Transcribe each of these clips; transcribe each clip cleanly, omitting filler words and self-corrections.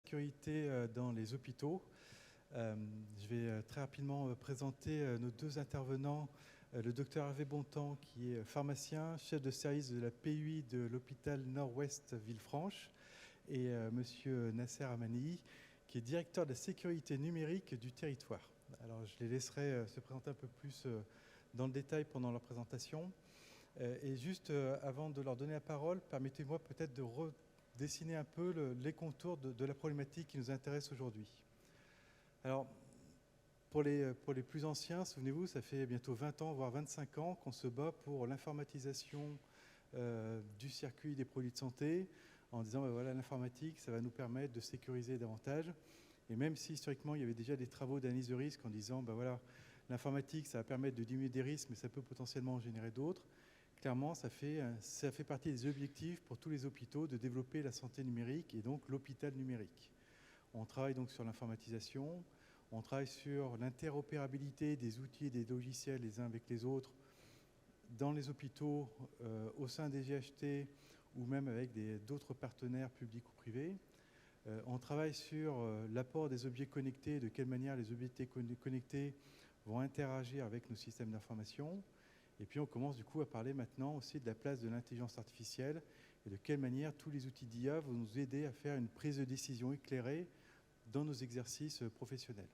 Sécurité dans les hôpitaux. Je vais très rapidement présenter nos deux intervenants, le docteur Hervé Bontemps, qui est pharmacien, chef de service de la PUI de l'hôpital Nord-Ouest Villefranche, et monsieur Nasser Amani, qui est directeur de la sécurité numérique du territoire. Alors je les laisserai se présenter un peu plus dans le détail pendant leur présentation. Et juste avant de leur donner la parole, permettez-moi peut-être de dessiner un peu les contours de la problématique qui nous intéresse aujourd'hui. Alors, pour les plus anciens, souvenez-vous, ça fait bientôt 20 ans, voire 25 ans qu'on se bat pour l'informatisation du circuit des produits de santé, en disant, ben voilà, l'informatique, ça va nous permettre de sécuriser davantage. Et même si, historiquement, il y avait déjà des travaux d'analyse de risque en disant, ben voilà, l'informatique, ça va permettre de diminuer des risques, mais ça peut potentiellement en générer d'autres. Clairement, ça fait partie des objectifs pour tous les hôpitaux de développer la santé numérique et donc l'hôpital numérique. On travaille donc sur l'informatisation, on travaille sur l'interopérabilité des outils et des logiciels les uns avec les autres dans les hôpitaux, au sein des GHT ou même avec d'autres partenaires publics ou privés. On travaille sur l'apport des objets connectés, de quelle manière les objets connectés vont interagir avec nos systèmes d'information. Et puis on commence du coup à parler maintenant aussi de la place de l'intelligence artificielle et de quelle manière tous les outils d'IA vont nous aider à faire une prise de décision éclairée dans nos exercices professionnels.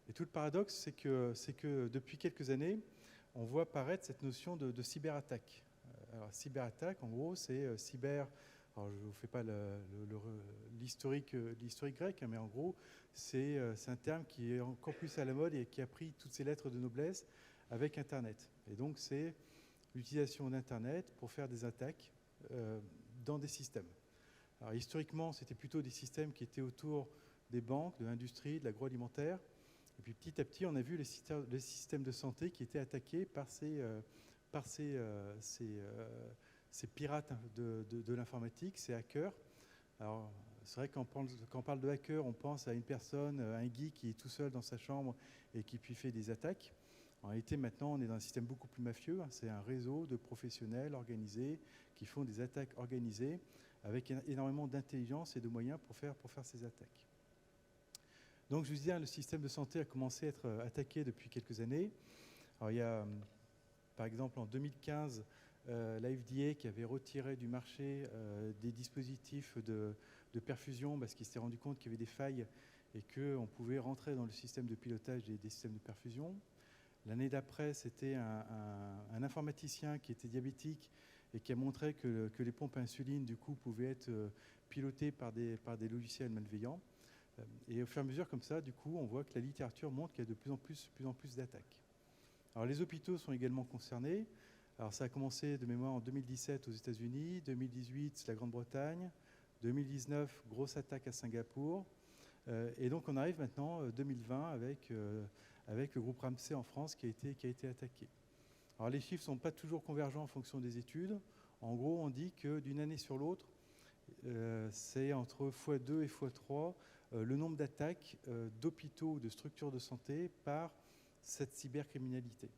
Et tout le paradoxe, c'est que depuis quelques années, on voit apparaître cette notion de cyberattaque. Alors cyberattaque, en gros, c'est cyber. Alors je ne vous fais pas l'historique grec, hein, mais en gros, c'est un terme qui est encore plus à la mode et qui a pris toutes ses lettres de noblesse avec Internet. Et donc, c'est l'utilisation d'Internet pour faire des attaques dans des systèmes. Alors, historiquement, c'était plutôt des systèmes qui étaient autour des banques, de l'industrie, de l'agroalimentaire. Et puis, petit à petit, on a vu les systèmes de santé qui étaient attaqués par ces pirates de l'informatique, ces hackers. Alors, c'est vrai quand on parle de hacker, on pense à une personne, un geek qui est tout seul dans sa chambre et qui puis fait des attaques. En réalité, maintenant, on est dans un système beaucoup plus mafieux. C'est un réseau de professionnels organisés qui font des attaques organisées avec énormément d'intelligence et de moyens pour faire ces attaques. Donc, je vous disais, le système de santé a commencé à être attaqué depuis quelques années. Alors, il y a, par exemple, en 2015, la FDA qui avait retiré du marché des dispositifs de perfusion parce qu'il s'était rendu compte qu'il y avait des failles et qu'on pouvait rentrer dans le système de pilotage des systèmes de perfusion. L'année d'après, c'était un informaticien qui était diabétique et qui a montré que les pompes à insuline, du coup, pouvaient être pilotées par des logiciels malveillants. Et au fur et à mesure, comme ça, du coup, on voit que la littérature montre qu'il y a de plus en plus d'attaques. Alors, les hôpitaux sont également concernés. Alors, ça a commencé de mémoire en 2017 aux États-Unis, 2018, la Grande-Bretagne, 2019, grosse attaque à Singapour. Et donc, on arrive maintenant 2020 avec le groupe Ramsay en France qui a été attaqué. Alors, les chiffres ne sont pas toujours convergents en fonction des études. En gros, on dit que d'une année sur l'autre, c'est entre x2 et x3 le nombre d'attaques d'hôpitaux ou de structures de santé par cette cybercriminalité.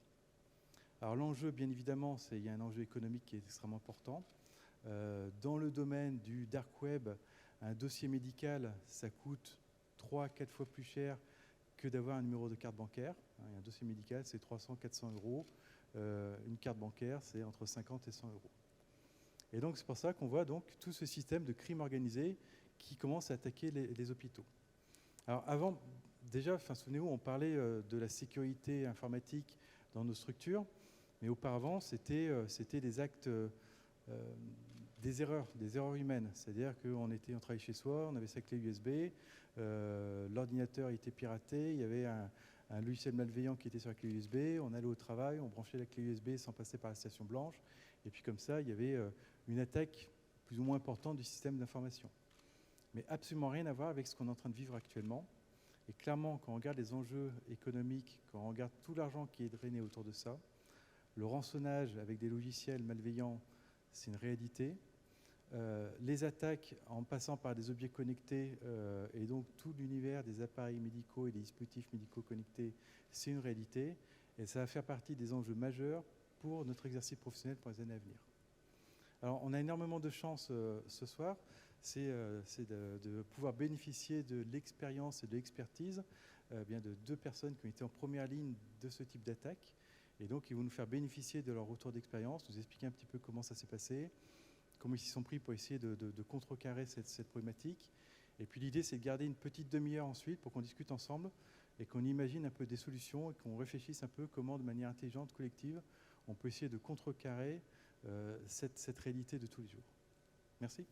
Alors l'enjeu, bien évidemment, il y a un enjeu économique qui est extrêmement important. Dans le domaine du dark web, un dossier médical, ça coûte 3 à 4 fois plus cher que d'avoir un numéro de carte bancaire. Un dossier médical, c'est 300-400 €. Une carte bancaire, c'est entre 50 et 100 €. Et donc, c'est pour ça qu'on voit donc tout ce système de crime organisé qui commence à attaquer les hôpitaux. Alors, avant, déjà, souvenez-vous, on parlait de la sécurité informatique dans nos structures, mais auparavant, c'était des actes, des erreurs humaines. C'est-à-dire qu'on travaillait chez soi, on avait sa clé USB, l'ordinateur était piraté, il y avait un logiciel malveillant qui était sur la clé USB, on allait au travail, on branchait la clé USB sans passer par la station blanche, et puis comme ça, il y avait une attaque plus ou moins importante du système d'information. Mais absolument rien à voir avec ce qu'on est en train de vivre actuellement. Et clairement, quand on regarde les enjeux économiques, quand on regarde tout l'argent qui est drainé autour de ça, le rançonnage avec des logiciels malveillants, c'est une réalité. Les attaques en passant par des objets connectés et donc tout l'univers des appareils médicaux et des dispositifs médicaux connectés, c'est une réalité. Et ça va faire partie des enjeux majeurs pour notre exercice professionnel pour les années à venir. Alors, on a énormément de chance ce soir. c'est de pouvoir bénéficier de l'expérience et de l'expertise bien de 2 personnes qui ont été en première ligne de ce type d'attaque. Et donc, ils vont nous faire bénéficier de leur retour d'expérience, nous expliquer un petit peu comment ça s'est passé, comment ils s'y sont pris pour essayer de contrecarrer cette problématique. Et puis l'idée, c'est de garder une petite demi-heure ensuite pour qu'on discute ensemble et qu'on imagine un peu des solutions et qu'on réfléchisse un peu comment, de manière intelligente, collective, on peut essayer de contrecarrer cette réalité de tous les jours. Merci.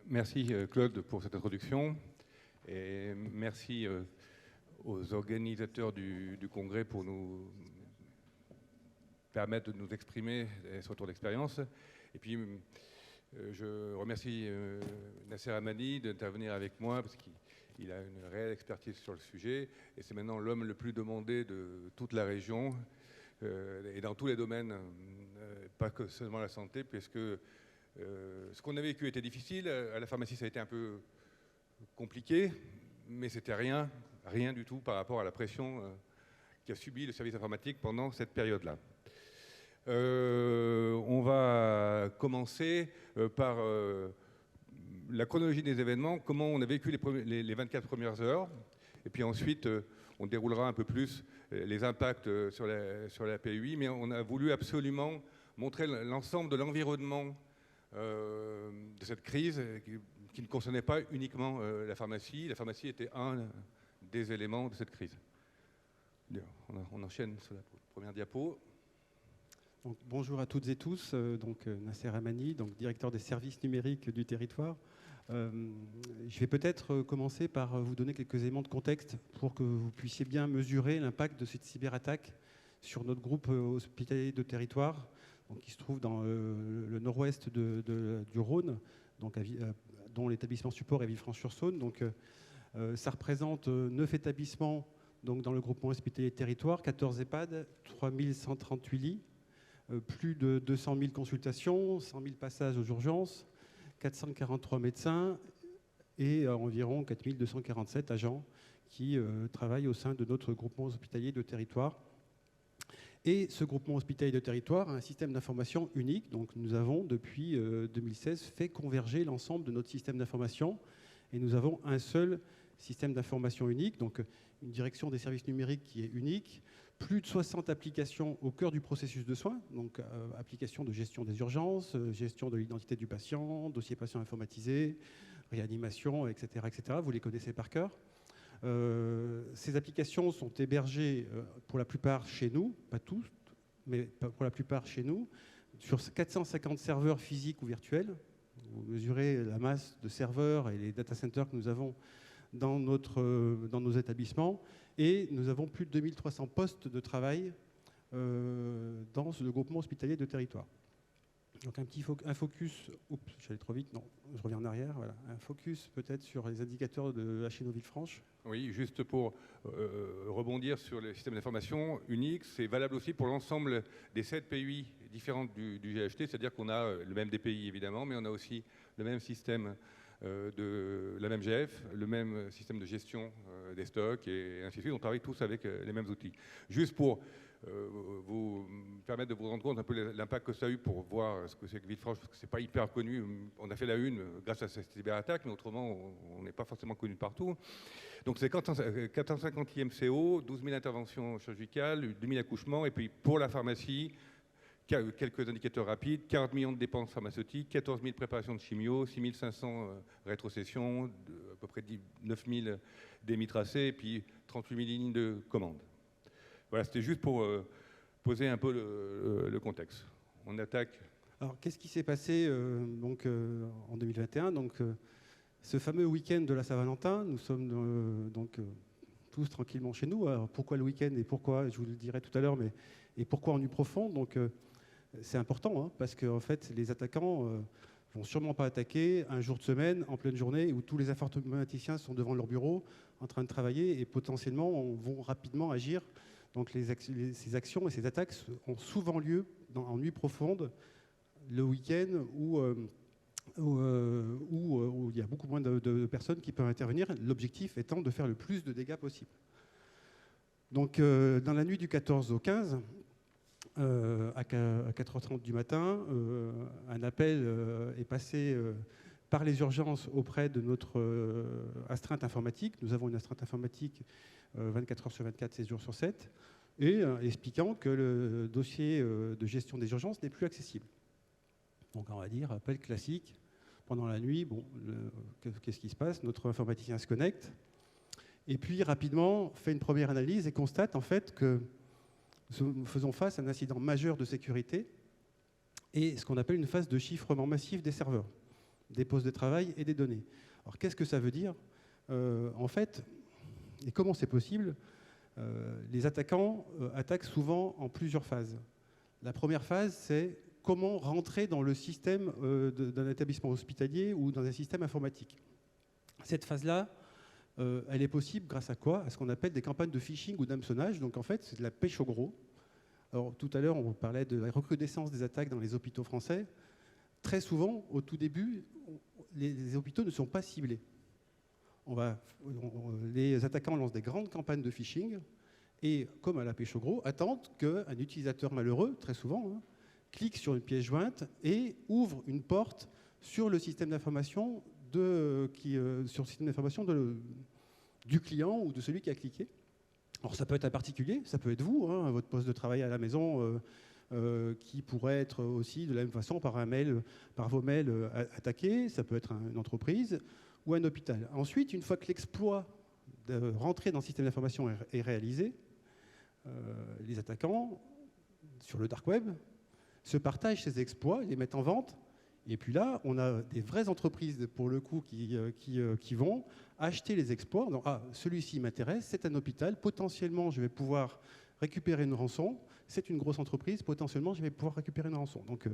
Merci Claude pour cette introduction et merci aux organisateurs du congrès pour nous permettre de nous exprimer ce retour d'expérience. Et puis je remercie Nasser Amani d'intervenir avec moi parce qu'il a une réelle expertise sur le sujet et c'est maintenant l'homme le plus demandé de toute la région et dans tous les domaines, pas que seulement la santé, puisque ce qu'on a vécu était difficile. À la pharmacie, ça a été un peu compliqué, mais c'était rien du tout par rapport à la pression qu'a subi le service informatique pendant cette période-là. On va commencer par la chronologie des événements, comment on a vécu les 24 premières heures, et puis ensuite on déroulera un peu plus les impacts sur la PUI, mais on a voulu absolument montrer l'ensemble de l'environnement de cette crise qui ne concernait pas uniquement la pharmacie. La pharmacie était un des éléments de cette crise. On enchaîne sur la première diapo. Donc, bonjour à toutes et tous, Nasser Amani, directeur des services numériques du territoire. Je vais peut-être commencer par vous donner quelques éléments de contexte pour que vous puissiez bien mesurer l'impact de cette cyberattaque sur notre groupe hospitalier de territoire, qui se trouve dans le nord-ouest du Rhône, dont l'établissement support est Villefranche-sur-Saône. Ça représente 9 établissements dans le groupement hospitalier de territoire, 14 EHPAD, 3138 lits, plus de 200 000 consultations, 100 000 passages aux urgences, 443 médecins et environ 4247 agents qui travaillent au sein de notre groupement hospitalier de territoire. Et ce groupement hospitalier de territoire a un système d'information unique. Donc nous avons, depuis 2016, fait converger l'ensemble de notre système d'information. Et nous avons un seul système d'information unique, donc une direction des services numériques qui est unique, plus de 60 applications au cœur du processus de soins, donc applications de gestion des urgences, gestion de l'identité du patient, dossier patient informatisé, réanimation, etc., etc. Vous les connaissez par cœur. Ces applications sont hébergées pour la plupart chez nous, pas tous, mais pour la plupart chez nous, sur 450 serveurs physiques ou virtuels. Vous mesurez la masse de serveurs et les data centers que nous avons dans nos établissements. Et nous avons plus de 2300 postes de travail dans le groupement hospitalier de territoire. Donc un focus, oups, j'allais trop vite, non, je reviens en arrière, voilà. Un focus peut-être sur les indicateurs de HNO Villefranche. Oui, juste pour rebondir sur le système d'information unique, c'est valable aussi pour l'ensemble des 7 PUI différentes du GHT, c'est-à-dire qu'on a le même DPI évidemment, mais on a aussi le même système la même GF, le même système de gestion des stocks et ainsi de suite. On travaille tous avec les mêmes outils. Juste pour vous permettre de vous rendre compte un peu l'impact que ça a eu pour voir ce que c'est que Villefranche, parce que c'est pas hyper connu. On a fait la une grâce à cette cyberattaque, mais autrement, on n'est pas forcément connu partout. Donc c'est 450e CO, 12 000 interventions chirurgicales, 2 000 accouchements, et puis pour la pharmacie, quelques indicateurs rapides, 40 millions de dépenses pharmaceutiques, 14 000 préparations de chimio, 6 500 rétrocessions, à peu près 9 000 DMI tracés, et puis 38 000 lignes de commandes. Voilà, c'était juste pour poser un peu le contexte. On attaque. Alors, qu'est-ce qui s'est passé en 2021 ce fameux week-end de la Saint-Valentin, nous sommes tous tranquillement chez nous. Alors, pourquoi le week-end et pourquoi, je vous le dirai tout à l'heure, et pourquoi en nuit profonde. C'est important, parce qu'en fait, les attaquants vont sûrement pas attaquer un jour de semaine, en pleine journée, où tous les informaticiens sont devant leur bureau, en train de travailler, et potentiellement vont rapidement agir. Donc ces actions et ces attaques ont souvent lieu en nuit profonde, le week-end, où il y a beaucoup moins de personnes qui peuvent intervenir, l'objectif étant de faire le plus de dégâts possible. Donc dans la nuit du 14 au 15, à 4h30 du matin, un appel est passé par les urgences auprès de notre astreinte informatique. Nous avons une astreinte informatique 24 heures sur 24, 7 jours sur 7, et expliquant que le dossier de gestion des urgences n'est plus accessible. Donc on va dire appel classique. Pendant la nuit, bon, qu'est-ce qui se passe? Notre informaticien se connecte et puis rapidement fait une première analyse et constate en fait que nous faisons face à un incident majeur de sécurité et ce qu'on appelle une phase de chiffrement massif des serveurs, des postes de travail et des données. Alors qu'est-ce que ça veut dire? En fait, et comment c'est possible? Les attaquants attaquent souvent en plusieurs phases. La première phase, c'est comment rentrer dans le système d'un établissement hospitalier ou dans un système informatique. Cette phase-là, elle est possible grâce à quoi? À ce qu'on appelle des campagnes de phishing ou d'hameçonnage. Donc en fait, c'est de la pêche au gros. Alors tout à l'heure, on parlait de la recrudescence des attaques dans les hôpitaux français. Très souvent, au tout début, les hôpitaux ne sont pas ciblés. Les attaquants lancent des grandes campagnes de phishing et, comme à la pêche au gros, attendent qu'un utilisateur malheureux, très souvent, clique sur une pièce jointe et ouvre une porte sur le système d'information du client ou de celui qui a cliqué. Alors ça peut être un particulier, ça peut être vous, votre poste de travail à la maison, qui pourrait être aussi de la même façon par vos mails attaqués, ça peut être une entreprise ou un hôpital. Ensuite, une fois que l'exploit de rentrer dans le système d'information est réalisé, les attaquants, sur le dark web, se partagent ces exploits, les mettent en vente. Et puis là, on a des vraies entreprises, pour le coup, qui vont acheter les exploits. Donc, celui-ci m'intéresse, c'est un hôpital, potentiellement, je vais pouvoir récupérer une rançon. C'est une grosse entreprise, potentiellement, je vais pouvoir récupérer une rançon. Donc,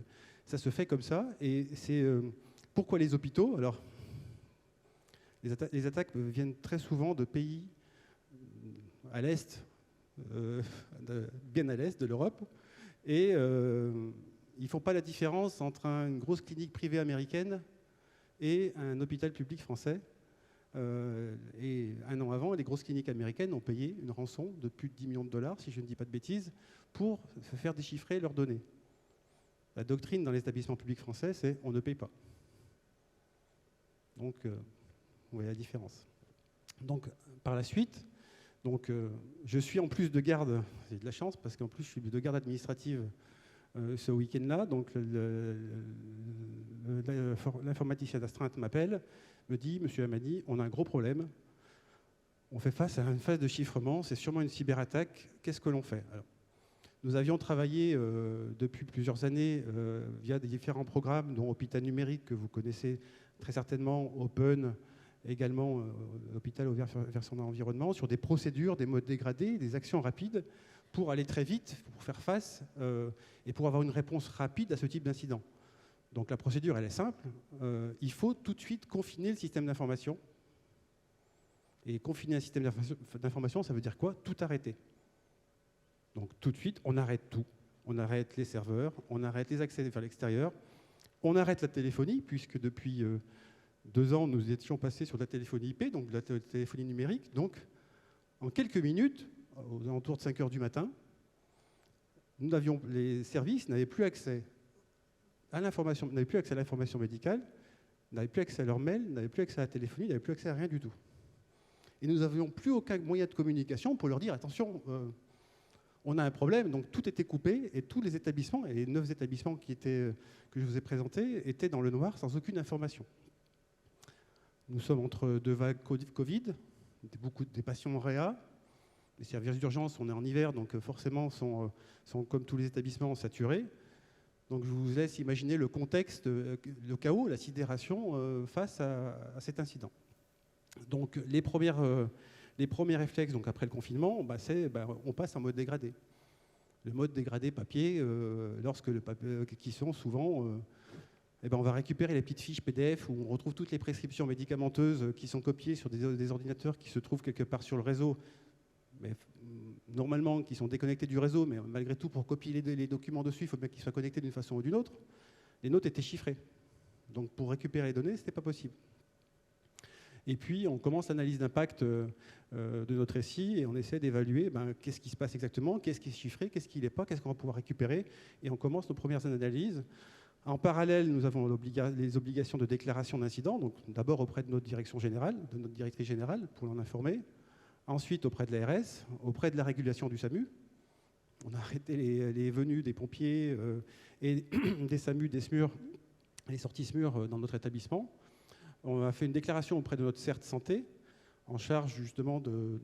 ça se fait comme ça. Et c'est pourquoi les hôpitaux? Alors, les attaques viennent très souvent de pays à l'est, bien à l'est de l'Europe. Et ils ne font pas la différence entre une grosse clinique privée américaine et un hôpital public français. Et un an avant, les grosses cliniques américaines ont payé une rançon de plus de 10 millions de dollars, si je ne dis pas de bêtises, pour se faire déchiffrer leurs données. La doctrine dans les établissements publics français, c'est on ne paye pas. Donc, vous voyez la différence. Donc, par la suite, je suis en plus de garde, j'ai de la chance parce qu'en plus je suis de garde administrative ce week-end-là. Donc l'informaticien d'astreinte m'appelle, me dit, Monsieur Hamadi, on a un gros problème. On fait face à une phase de chiffrement, c'est sûrement une cyberattaque. Qu'est-ce que l'on fait? Alors, nous avions travaillé depuis plusieurs années via des différents programmes, dont Hôpital Numérique, que vous connaissez très certainement, Open, également Hôpital ouvert vers son environnement, sur des procédures, des modes dégradés, des actions rapides pour aller très vite, pour faire face et pour avoir une réponse rapide à ce type d'incident. Donc la procédure, elle est simple. Il faut tout de suite confiner le système d'information. Et confiner un système d'information, ça veut dire quoi? Tout arrêter. Donc tout de suite, on arrête tout. On arrête les serveurs, on arrête les accès vers l'extérieur, on arrête la téléphonie, puisque depuis 2 ans, nous étions passés sur de la téléphonie IP, donc de la téléphonie numérique. Donc, en quelques minutes, aux alentours de 5 heures du matin, les services n'avaient plus accès à l'information, n'avaient plus accès à l'information médicale, n'avaient plus accès à leurs mails, n'avaient plus accès à la téléphonie, n'avaient plus accès à rien du tout. Et nous n'avions plus aucun moyen de communication pour leur dire attention, on a un problème. Donc tout était coupé et tous les établissements, et les 9 établissements que je vous ai présentés, étaient dans le noir sans aucune information. Nous sommes entre 2 vagues Covid, des patients en réa. Les services d'urgence, on est en hiver, donc forcément sont comme tous les établissements saturés. Donc je vous laisse imaginer le contexte, le chaos, la sidération face à cet incident. Donc les premiers réflexes, donc après le confinement, on passe en mode dégradé. Le mode dégradé papier, qui sont souvent... on va récupérer les petites fiches PDF où on retrouve toutes les prescriptions médicamenteuses qui sont copiées sur des ordinateurs qui se trouvent quelque part sur le réseau, mais normalement qui sont déconnectés du réseau, mais malgré tout, pour copier les documents dessus, il faut bien qu'ils soient connectés d'une façon ou d'une autre. Les notes étaient chiffrées. Donc pour récupérer les données, ce n'était pas possible. Et puis, on commence l'analyse d'impact de notre récit et on essaie d'évaluer qu'est-ce qui se passe exactement, qu'est-ce qui est chiffré, qu'est-ce qui n'est pas, qu'est-ce qu'on va pouvoir récupérer. Et on commence nos premières analyses. En parallèle, nous avons les obligations de déclaration d'incidents, donc d'abord auprès de notre direction générale, de notre directrice générale, pour l'en informer. Ensuite, auprès de l'ARS, auprès de la régulation du SAMU. On a arrêté les venues des pompiers et des SAMU, des SMUR, les sorties SMUR dans notre établissement. On a fait une déclaration auprès de notre CERT Santé, en charge justement de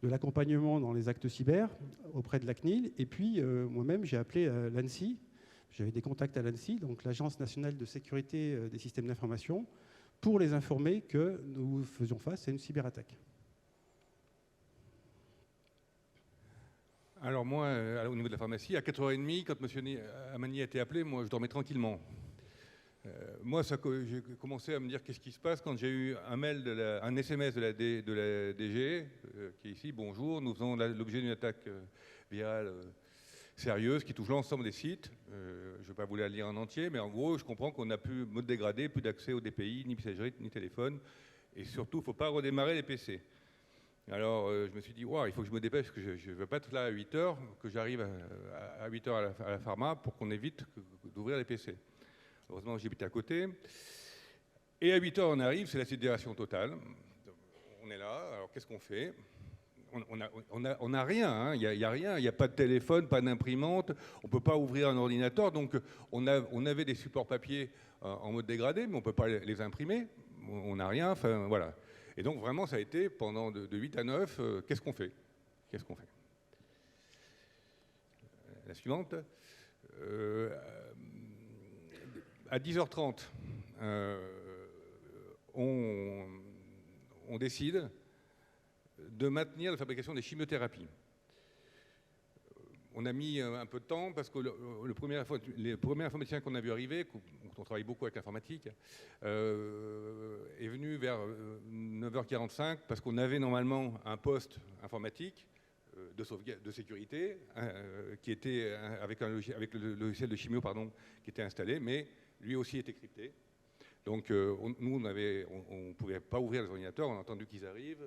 l'accompagnement dans les actes cyber, auprès de la CNIL. Et puis, moi-même, j'ai appelé l'ANSSI. J'avais des contacts à l'ANSSI, donc l'Agence nationale de sécurité des systèmes d'information, pour les informer que nous faisions face à une cyberattaque. Alors moi, au niveau de la pharmacie, à 4h30, quand M. Amani a été appelé, moi je dormais tranquillement. Moi, j'ai commencé à me dire qu'est-ce qui se passe quand j'ai eu un SMS de la DG qui est ici. Bonjour, nous faisons l'objet d'une attaque virale sérieuse qui touche l'ensemble des sites. Je ne vais pas vous la lire en entier, mais en gros, je comprends qu'on n'a plus mode dégradé, plus d'accès au DPI, ni messagerie, ni téléphone. Et surtout, il ne faut pas redémarrer les PC. Alors, je me suis dit, wow, il faut que je me dépêche, parce que je ne veux pas être là à 8h, que j'arrive à 8h à la pharma pour qu'on évite d'ouvrir les PC. Heureusement, j'habite à côté. Et à 8h, on arrive, c'est la sidération totale. On est là, alors qu'est-ce qu'on fait ? On n'a rien, hein. Il n'y a rien, il n'y a pas de téléphone, pas d'imprimante, on ne peut pas ouvrir un ordinateur, donc on avait des supports papier en mode dégradé, mais on ne peut pas les imprimer, on n'a rien, enfin voilà. Et donc vraiment ça a été pendant de 8 à 9, qu'est-ce qu'on fait ? La suivante. À 10h30, on décide de maintenir la fabrication des chimiothérapies. On a mis un peu de temps parce que les premiers informaticiens qu'on a vu arriver, on travaille beaucoup avec l'informatique, est venu vers 9h45 parce qu'on avait normalement un poste informatique de sécurité qui était avec le logiciel de chimio qui était installé, mais lui aussi était crypté. Donc nous, on ne pouvait pas ouvrir les ordinateurs, on a entendu qu'ils arrivent,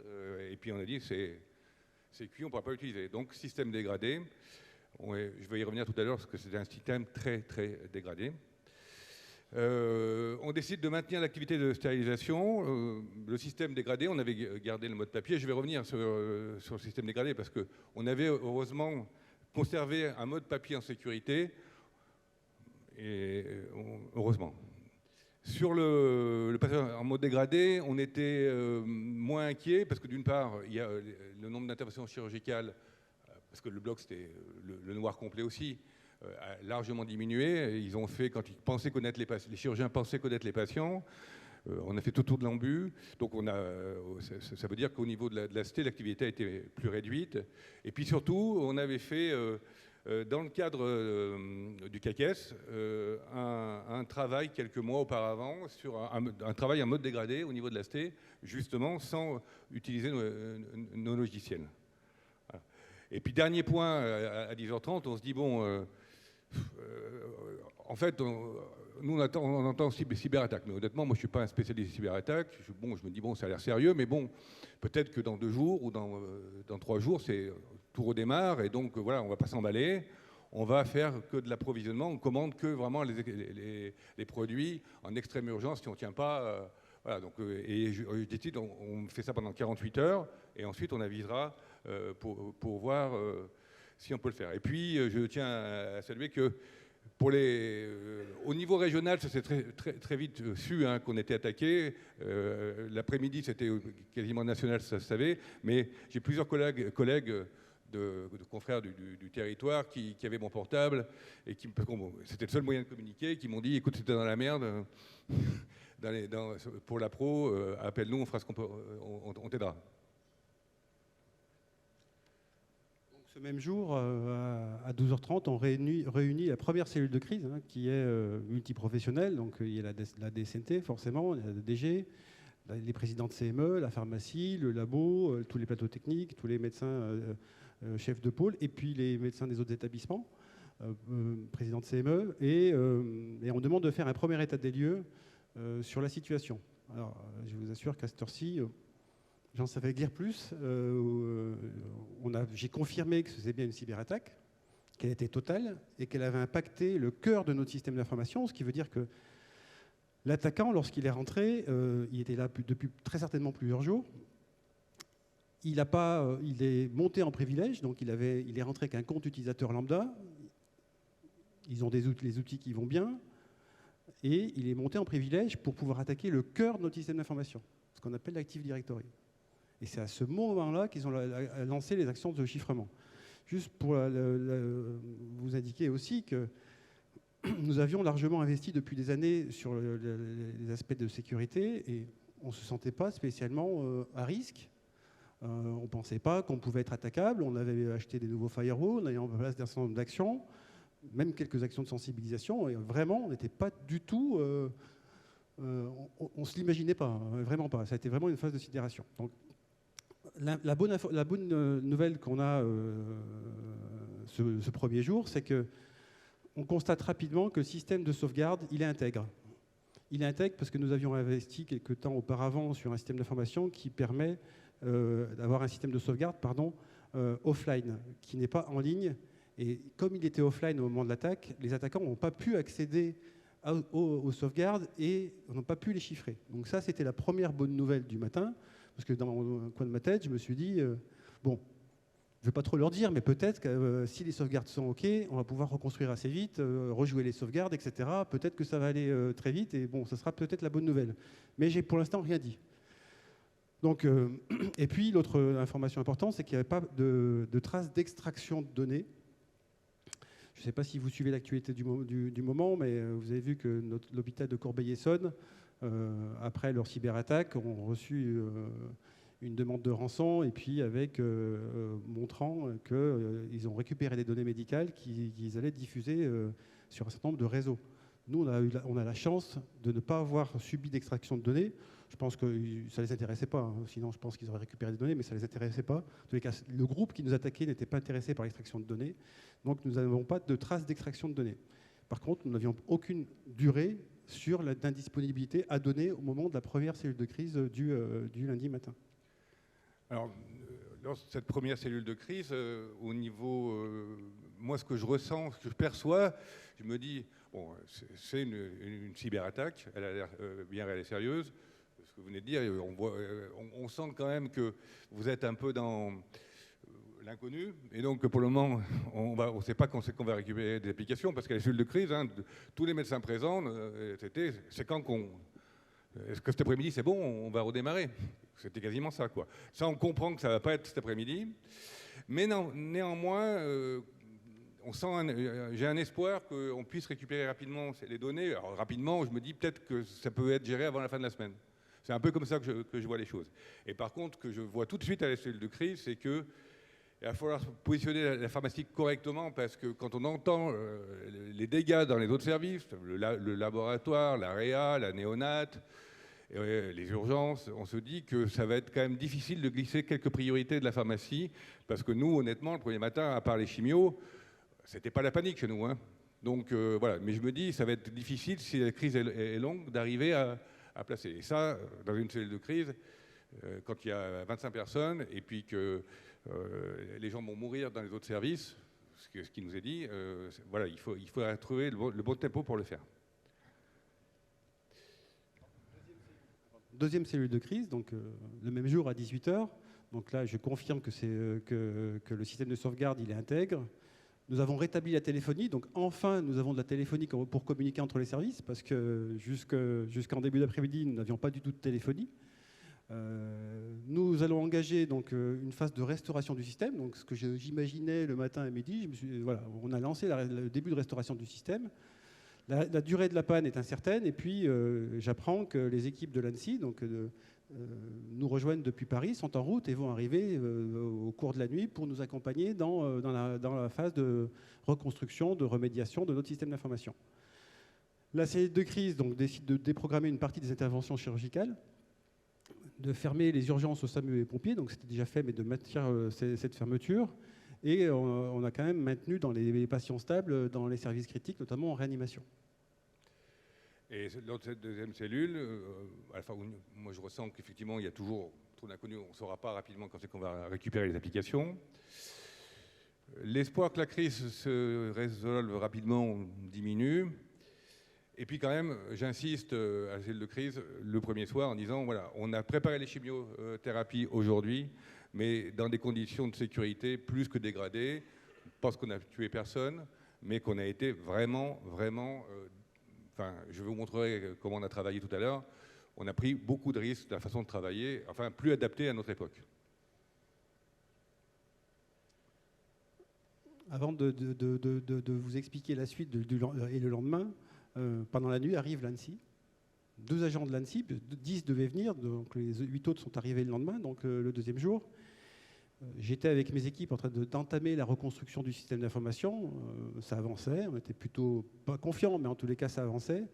et puis on a dit c'est cuit, on ne pourra pas l'utiliser. Donc système dégradé, je vais y revenir tout à l'heure parce que c'était un système très très dégradé. On décide de maintenir l'activité de stérilisation. Le système dégradé, on avait gardé le mode papier. Je vais revenir sur le système dégradé parce qu'on avait heureusement conservé un mode papier en sécurité, et heureusement. Sur le passage en mode dégradé, on était moins inquiet parce que d'une part, il y a le nombre d'interventions chirurgicales, parce que le bloc c'était le noir complet aussi, a largement diminué. Ils ont fait, quand ils pensaient connaître les chirurgiens pensaient connaître les patients, on a fait tout autour de l'embu. Donc ça veut dire qu'au niveau de la ST, l'activité a été plus réduite. Et puis surtout, on avait fait dans le cadre du CAQES, un travail quelques mois auparavant sur un travail en mode dégradé au niveau de l'AST, justement sans utiliser nos logiciels. Voilà. Et puis dernier point, à 10h30, on se dit, bon, en fait, nous on entend cyberattaque, mais honnêtement, moi je ne suis pas un spécialiste de cyberattaque. Je me dis, bon, ça a l'air sérieux, mais bon, peut-être que dans 2 jours ou dans 3 jours, tout redémarre, et donc voilà, on ne va pas s'emballer, on va faire que de l'approvisionnement, on commande que vraiment les produits en extrême urgence si on ne tient pas. Voilà, donc, et je décide, on fait ça pendant 48 heures, et ensuite on avisera pour voir si on peut le faire. Et puis, je tiens à saluer que au niveau régional, ça s'est très vite su qu'on était attaqué. L'après-midi, c'était quasiment national, ça se savait. Mais j'ai plusieurs collègues de confrères du territoire qui avaient mon portable et c'était le seul moyen de communiquer, qui m'ont dit, écoute, c'était dans la merde, pour la pro, appelle-nous, on fera ce qu'on peut, on t'aidera. Ce même jour, à 12h30, on réunit la première cellule de crise, qui est multiprofessionnelle. Donc il y a la DSNT, forcément, il y a la DG, les présidents de CME, la pharmacie, le labo, tous les plateaux techniques, tous les médecins chefs de pôle, et puis les médecins des autres établissements, présidents de CME. Et on demande de faire un premier état des lieux sur la situation. Alors, je vous assure qu'à cette heure-ci, j'en savais guère plus. J'ai confirmé que c'était bien une cyberattaque, qu'elle était totale et qu'elle avait impacté le cœur de notre système d'information, ce qui veut dire que l'attaquant, lorsqu'il est rentré, il était là depuis très certainement plusieurs jours. Il est monté en privilège, donc il est rentré avec un compte utilisateur lambda. Ils ont les outils qui vont bien. Et il est monté en privilège pour pouvoir attaquer le cœur de notre système d'information, ce qu'on appelle l'Active Directory. Et c'est à ce moment-là qu'ils ont lancé les actions de chiffrement. Juste pour vous indiquer aussi que nous avions largement investi depuis des années sur les aspects de sécurité et on ne se sentait pas spécialement à risque. On ne pensait pas qu'on pouvait être attaquable. On avait acheté des nouveaux firewalls, on avait en place un certain nombre d'actions, même quelques actions de sensibilisation. Et vraiment, on n'était pas du tout... on ne se l'imaginait pas, vraiment pas. Ça a été vraiment une phase de sidération. Donc, la bonne nouvelle qu'on a ce premier jour, c'est qu'on constate rapidement que le système de sauvegarde, il est intègre. Il est intègre parce que nous avions investi quelque temps auparavant sur un système d'information qui permet d'avoir un système de sauvegarde offline, qui n'est pas en ligne. Et comme il était offline au moment de l'attaque, les attaquants n'ont pas pu accéder aux sauvegardes et n'ont pas pu les chiffrer. Donc ça, c'était la première bonne nouvelle du matin, parce que dans un coin de ma tête, je me suis dit, bon, je ne vais pas trop leur dire, mais peut-être que si les sauvegardes sont OK, on va pouvoir reconstruire assez vite, rejouer les sauvegardes, etc. Peut-être que ça va aller très vite, et bon, ça sera peut-être la bonne nouvelle. Mais j'ai pour l'instant rien dit. Donc, et puis, l'autre information importante, c'est qu'il n'y avait pas de traces d'extraction de données. Je ne sais pas si vous suivez l'actualité du moment, mais vous avez vu que l'hôpital de Corbeil-Essonnes, après leur cyberattaque, ont reçu une demande de rançon, et puis montrant qu'ils ont récupéré des données médicales qu'ils allaient diffuser sur un certain nombre de réseaux. Nous, on a la chance de ne pas avoir subi d'extraction de données. Je pense que ça ne les intéressait pas, hein. Sinon je pense qu'ils auraient récupéré des données, mais ça ne les intéressait pas. En tous les cas, le groupe qui nous attaquait n'était pas intéressé par l'extraction de données, donc nous n'avons pas de traces d'extraction de données. Par contre, nous n'avions aucune durée sur l'indisponibilité à donner au moment de la première cellule de crise du lundi matin. Alors, dans cette première cellule de crise, au niveau, moi ce que je ressens, ce que je perçois, je me dis, bon, c'est une cyberattaque, elle a l'air bien réelle et sérieuse. Ce que vous venez de dire, on sent quand même que vous êtes un peu dans l'inconnu, et donc pour le moment, on ne sait pas quand c'est qu'on va récupérer des applications, parce qu'à la cellule de crise, tous les médecins présents, c'est quand qu'on... Est-ce que cet après-midi, c'est bon, on va redémarrer? C'était quasiment ça, quoi. Ça, on comprend que ça ne va pas être cet après-midi, mais néanmoins... j'ai un espoir qu'on puisse récupérer rapidement les données. Alors rapidement, je me dis peut-être que ça peut être géré avant la fin de la semaine. C'est un peu comme ça que je vois les choses. Et par contre, que je vois tout de suite à la cellule de crise, c'est qu'il va falloir positionner la pharmacie correctement, parce que quand on entend les dégâts dans les autres services, le laboratoire, la réa, la néonate, les urgences, on se dit que ça va être quand même difficile de glisser quelques priorités de la pharmacie, parce que nous, honnêtement, le premier matin, à part les chimios, c'était pas la panique chez nous, hein. Donc voilà, mais je me dis, ça va être difficile, si la crise est longue, d'arriver à placer. Et ça, dans une cellule de crise, quand il y a 25 personnes, et puis que les gens vont mourir dans les autres services, ce qui nous est dit, voilà, il faut trouver le bon tempo pour le faire. Deuxième cellule de crise, donc le même jour à 18h. Donc là, je confirme que le système de sauvegarde, il est intègre. Nous avons rétabli la téléphonie, donc enfin nous avons de la téléphonie pour communiquer entre les services, parce que jusqu'en début d'après-midi, nous n'avions pas du tout de téléphonie. Nous allons engager donc une phase de restauration du système, donc ce que j'imaginais le matin à midi, voilà, on a lancé le début de restauration du système. La durée de la panne est incertaine, et puis j'apprends que les équipes de l'ANSSI nous rejoignent depuis Paris, sont en route et vont arriver au cours de la nuit pour nous accompagner dans la phase de reconstruction, de remédiation de notre système d'information. La cellule de crise donc, décide de déprogrammer une partie des interventions chirurgicales, de fermer les urgences aux SAMU et pompiers, donc c'était déjà fait, mais de maintenir cette fermeture. Et on a quand même maintenu dans les patients stables dans les services critiques, notamment en réanimation. Et dans cette deuxième cellule, moi je ressens qu'effectivement il y a toujours trop d'inconnus, on ne saura pas rapidement quand c'est qu'on va récupérer les applications. L'espoir que la crise se résolve rapidement diminue. Et puis quand même, j'insiste à la cellule de crise le premier soir en disant, voilà, on a préparé les chimiothérapies aujourd'hui, mais dans des conditions de sécurité plus que dégradées, parce qu'on n'a tué personne, mais qu'on a été vraiment, je vous montrerai comment on a travaillé tout à l'heure, on a pris beaucoup de risques dans la façon de travailler, enfin plus adaptée à notre époque. Avant de vous expliquer la suite et le lendemain, pendant la nuit arrive l'ANSSI. 2 agents de l'ANSSI, 10 devaient venir, donc les 8 autres sont arrivés le lendemain, donc le deuxième jour. J'étais avec mes équipes en train d'entamer la reconstruction du système d'information. Ça avançait, on était plutôt pas confiants, mais en tous les cas ça avançait.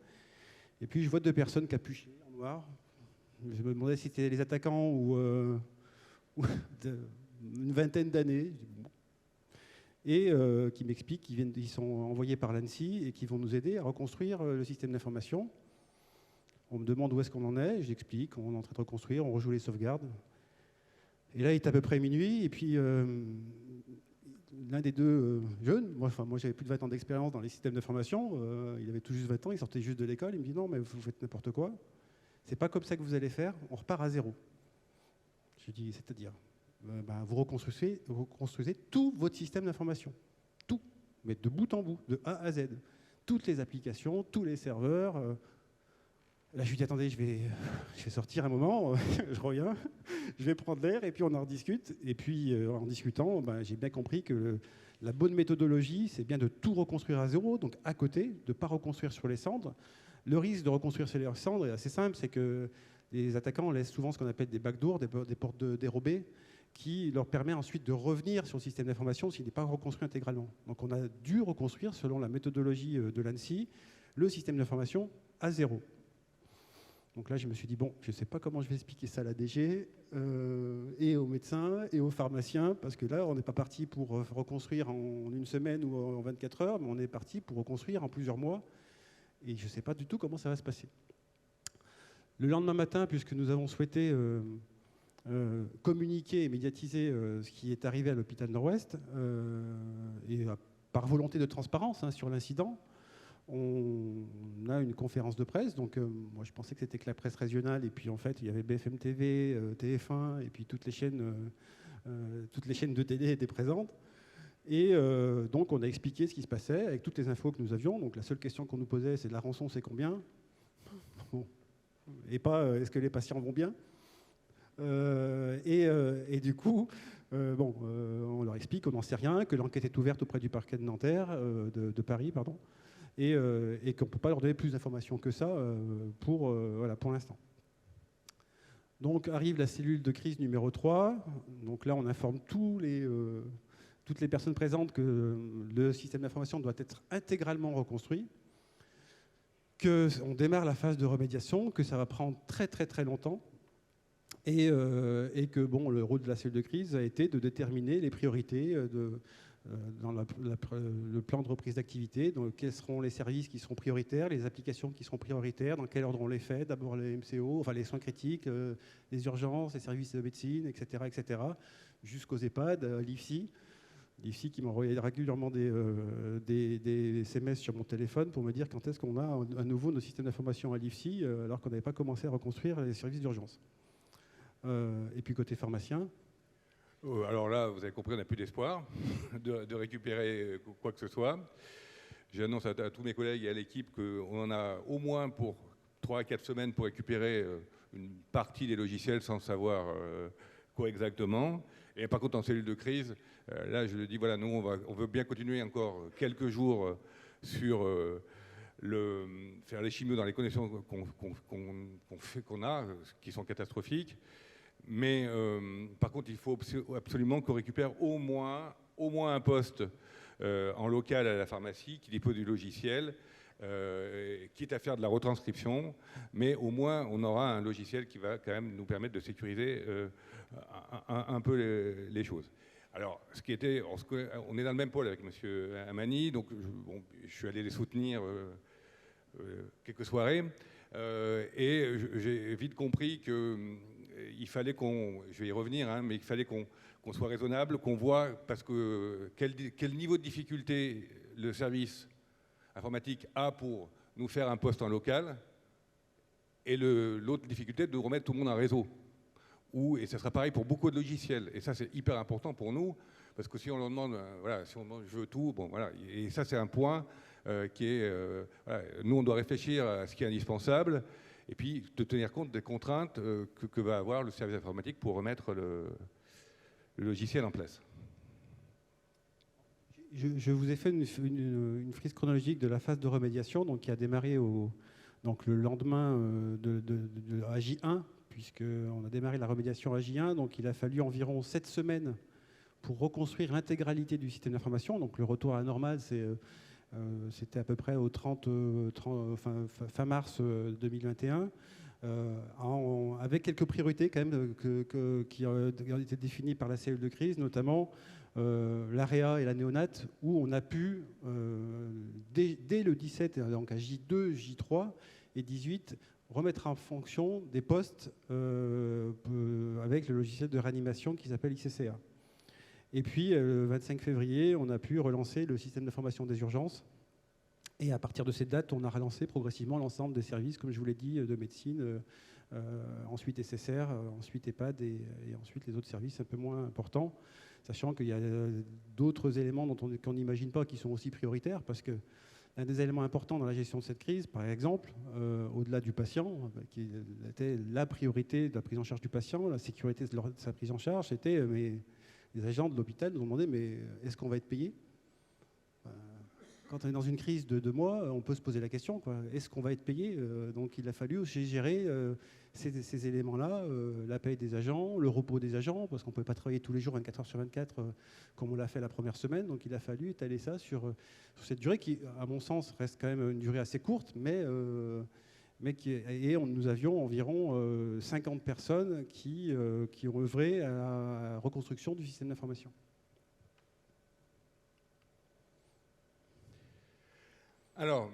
Et puis je vois 2 personnes capuchées en noir. Je me demandais si c'était les attaquants ou une vingtaine d'années. Et qui m'expliquent qu'ils sont envoyés par l'ANSSI et qui vont nous aider à reconstruire le système d'information. On me demande où est-ce qu'on en est, j'explique, on est en train de reconstruire, on rejoue les sauvegardes. Et là, il est à peu près minuit, et puis l'un des 2 jeunes, moi j'avais plus de 20 ans d'expérience dans les systèmes d'information, il avait tout juste 20 ans, il sortait juste de l'école, il me dit non, mais vous faites n'importe quoi, c'est pas comme ça que vous allez faire, on repart à zéro. Je dis, c'est-à-dire vous reconstruisez tout votre système d'information. Tout. Mais de bout en bout, de A à Z. Toutes les applications, tous les serveurs. Là, je lui dis, attendez, je vais sortir un moment, je reviens, je vais prendre l'air et puis on en rediscute. Et puis, en discutant, j'ai bien compris que la bonne méthodologie, c'est bien de tout reconstruire à zéro, donc à côté, de ne pas reconstruire sur les cendres. Le risque de reconstruire sur les cendres est assez simple, c'est que les attaquants laissent souvent ce qu'on appelle des backdoors, des portes dérobées, qui leur permet ensuite de revenir sur le système d'information s'il n'est pas reconstruit intégralement. Donc on a dû reconstruire, selon la méthodologie de l'ANSSI, le système d'information à zéro. Donc là, je me suis dit, bon, je ne sais pas comment je vais expliquer ça à la DG, et aux médecins, et aux pharmaciens, parce que là, on n'est pas parti pour reconstruire en 1 semaine ou en 24 heures, mais on est parti pour reconstruire en plusieurs mois, et je ne sais pas du tout comment ça va se passer. Le lendemain matin, puisque nous avons souhaité communiquer et médiatiser ce qui est arrivé à l'hôpital Nord-Ouest, et par volonté de transparence sur l'incident, on a une conférence de presse. Donc moi je pensais que c'était que la presse régionale, et puis en fait il y avait BFM TV, TF1, et puis toutes les chaînes de télé étaient présentes. Et donc on a expliqué ce qui se passait avec toutes les infos que nous avions. Donc la seule question qu'on nous posait, c'est la rançon, c'est combien, bon. Et pas est-ce que les patients vont bien. Et du coup, on leur explique qu'on n'en sait rien, que l'enquête est ouverte auprès du parquet de Nanterre, de Paris, pardon, et qu'on ne peut pas leur donner plus d'informations que ça pour l'instant. Donc arrive la cellule de crise numéro 3. Donc là, on informe toutes les personnes présentes que le système d'information doit être intégralement reconstruit, qu'on démarre la phase de remédiation, que ça va prendre très très très longtemps, et que le rôle de la cellule de crise a été de déterminer les priorités dans le plan de reprise d'activité, donc quels seront les services qui seront prioritaires, les applications qui seront prioritaires, dans quel ordre on les fait, d'abord les MCO, enfin les soins critiques, les urgences, les services de médecine, etc., jusqu'aux EHPAD, l'IFSI. L'IFSI qui m'envoie régulièrement des SMS sur mon téléphone pour me dire quand est-ce qu'on a à nouveau nos systèmes d'information à l'IFSI, alors qu'on n'avait pas commencé à reconstruire les services d'urgence. Et puis côté pharmacien. Alors là, vous avez compris, on n'a plus d'espoir de récupérer quoi que ce soit. J'annonce à tous mes collègues et à l'équipe qu'on en a au moins pour 3 à 4 semaines pour récupérer une partie des logiciels sans savoir quoi exactement. Et par contre, en cellule de crise, là, je le dis, voilà, nous, on veut bien continuer encore quelques jours sur faire les chimios dans les conditions qu'on a, qui sont catastrophiques. Mais par contre, il faut absolument qu'on récupère au moins un poste en local à la pharmacie qui dépose du logiciel, quitte à faire de la retranscription, mais au moins on aura un logiciel qui va quand même nous permettre de sécuriser un peu les choses. Alors, on est dans le même pôle avec M. Amani, donc je suis allé les soutenir quelques soirées. Et j'ai vite compris qu'il fallait je vais y revenir, hein, mais il fallait qu'on soit raisonnable, qu'on voit, parce que quel niveau de difficulté le service informatique a pour nous faire un poste en local, et l'autre difficulté de remettre tout le monde en réseau. Et ça sera pareil pour beaucoup de logiciels. Et ça, c'est hyper important pour nous, parce que si on leur demande, voilà, si on demande je veux tout, bon, voilà. Et ça, c'est un point qui est... voilà, nous, on doit réfléchir à ce qui est indispensable, et puis de tenir compte des contraintes que va avoir le service informatique pour remettre le logiciel en place. Je vous ai fait une frise chronologique de la phase de remédiation, donc, qui a démarré donc, le lendemain de J1, puisqu'on a démarré la remédiation à J1, donc il a fallu environ 7 semaines pour reconstruire l'intégralité du système d'information. Donc le retour à la normale, c'était à peu près au fin mars 2021, avec quelques priorités quand même qui ont été définies par la cellule de crise, notamment l'AREA et la néonate, où on a pu, dès le 17, donc à J2, J3 et 18, remettre en fonction des postes avec le logiciel de réanimation qui s'appelle ICCA. Et puis, le 25 février, on a pu relancer le système d'information des urgences. Et à partir de cette date, on a relancé progressivement l'ensemble des services, comme je vous l'ai dit, de médecine, ensuite SSR, ensuite EHPAD et ensuite les autres services un peu moins importants, sachant qu'il y a d'autres éléments qu'on n'imagine pas qui sont aussi prioritaires, parce que un des éléments importants dans la gestion de cette crise, par exemple, au-delà du patient, qui était la priorité de la prise en charge du patient, la sécurité de sa prise en charge, c'était les agents de l'hôpital nous ont demandé mais est-ce qu'on va être payé ? Quand on est dans une crise de 2 mois, on peut se poser la question, est-ce qu'on va être payé ? Donc il a fallu aussi gérer ces éléments-là, la paye des agents, le repos des agents, parce qu'on ne pouvait pas travailler tous les jours 24 heures sur 24 comme on l'a fait la première semaine. Donc il a fallu étaler ça sur cette durée qui, à mon sens, reste quand même une durée assez courte, nous avions environ 50 personnes qui ont œuvré à la reconstruction du système d'information. Alors,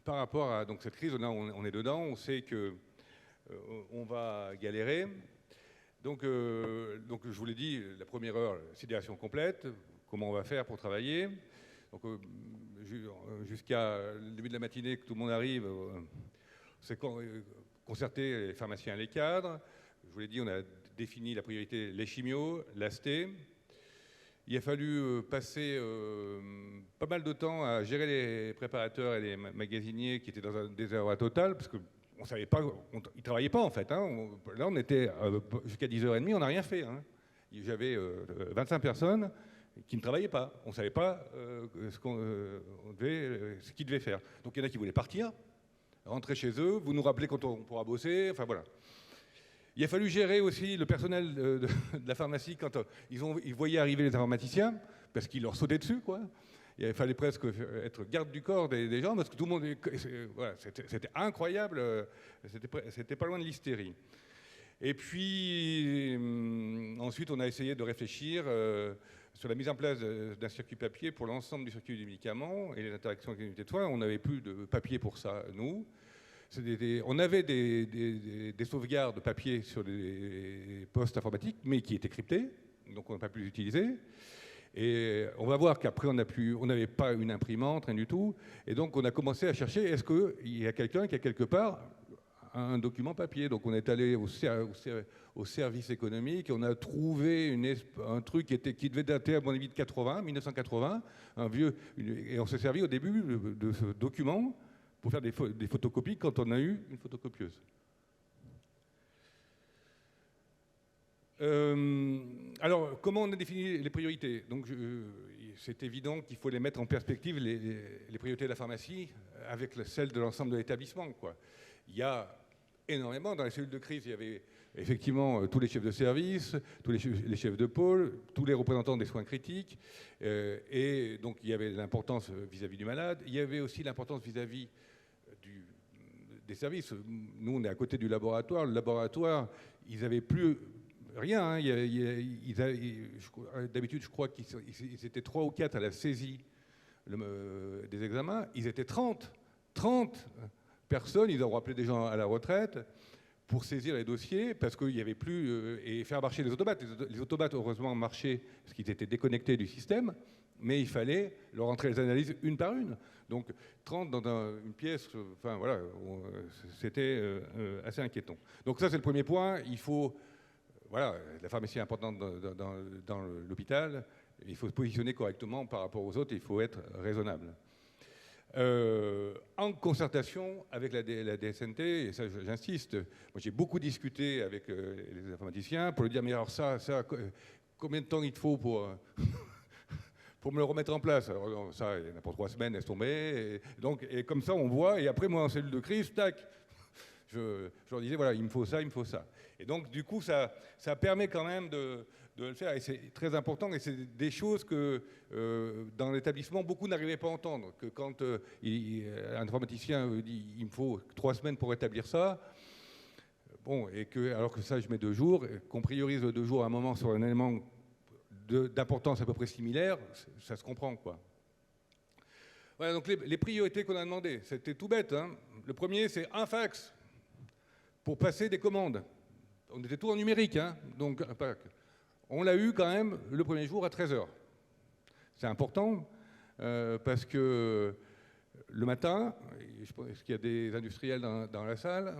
par rapport à donc, cette crise, là, on est dedans, on sait qu'on va galérer. Donc, je vous l'ai dit, la première heure, sidération complète, comment on va faire pour travailler. Donc, jusqu'à le début de la matinée, que tout le monde arrive, c'est concerter les pharmaciens et les cadres. Je vous l'ai dit, on a défini la priorité, les chimios, l'asté. Il a fallu passer pas mal de temps à gérer les préparateurs et les magasiniers qui étaient dans un désarroi total, parce qu'on ne savait pas, ils ne travaillaient pas en fait. Hein. Là, on était jusqu'à 10h30, on n'a rien fait. Hein. J'avais 25 personnes qui ne travaillaient pas. On ne savait pas ce qu'ils devaient faire. Donc il y en a qui voulaient partir, rentrer chez eux, vous nous rappelez quand on pourra bosser, enfin voilà. Il a fallu gérer aussi le personnel de la pharmacie quand ils voyaient arriver les informaticiens, parce qu'ils leur sautaient dessus, quoi. Il fallait presque être garde du corps des gens, parce que tout le monde... Voilà, c'était incroyable, c'était pas loin de l'hystérie. Et puis, ensuite, on a essayé de réfléchir sur la mise en place d'un circuit papier pour l'ensemble du circuit du médicament et les interactions avec les unités de soins. On n'avait plus de papier pour ça, nous. On avait des sauvegardes papier sur des postes informatiques, mais qui étaient cryptés, donc on n'a pas pu les utiliser. Et on va voir qu'après, on n'avait pas une imprimante, rien du tout. Et donc, on a commencé à chercher, est-ce qu'il y a quelqu'un qui a quelque part un document papier? Donc, on est allé au service économique et on a trouvé un truc qui devait dater, à mon avis, de 1980, un vieux... Et on s'est servi au début de ce document pour faire des photocopies quand on a eu une photocopieuse. Alors, comment on a défini les priorités? Donc, c'est évident qu'il faut les mettre en perspective, les priorités de la pharmacie, avec celles de l'ensemble de l'établissement, quoi. Il y a énormément, dans les cellules de crise, il y avait effectivement tous les chefs de service, tous les chefs de pôle, tous les représentants des soins critiques, et donc il y avait l'importance vis-à-vis du malade, il y avait aussi l'importance vis-à-vis des services. Nous, on est à côté du laboratoire. Le laboratoire, ils n'avaient plus rien. Hein. D'habitude, je crois qu'ils étaient 3 ou 4 à la saisie des examens. Ils étaient 30 30 personnes, ils ont rappelé des gens à la retraite pour saisir les dossiers, parce qu'il n'y avait plus... et faire marcher les automates. Les automates, heureusement, marchaient, parce qu'ils étaient déconnectés du système, mais il fallait leur entrer les analyses une par une. Donc 30 dans une pièce, enfin voilà, c'était assez inquiétant. Donc ça, c'est le premier point. Il faut... Voilà, la pharmacie est importante dans l'hôpital. Il faut se positionner correctement par rapport aux autres, il faut être raisonnable. En concertation avec la DSNT, et ça j'insiste, moi j'ai beaucoup discuté avec les informaticiens pour lui dire mais alors ça combien de temps il te faut pour me le remettre en place? Alors ça, il y en a pour 3 semaines, laisse tomber. Et comme ça on voit, et après moi en cellule de crise, tac, je leur disais voilà, il me faut ça, il me faut ça. Et donc du coup ça permet quand même de le faire, et c'est très important, et c'est des choses que dans l'établissement beaucoup n'arrivaient pas à entendre, que quand un informaticien dit il me faut 3 semaines pour établir ça, bon, et que alors que ça je mets 2 jours, qu'on priorise 2 jours à un moment sur un élément d'importance à peu près similaire, ça se comprend quoi. Voilà, donc les priorités qu'on a demandées, c'était tout bête, hein. Le premier c'est un fax pour passer des commandes. On était tout en numérique, hein, donc on l'a eu quand même le premier jour à 13h. C'est important parce que le matin, je pense qu'il y a des industriels dans la salle,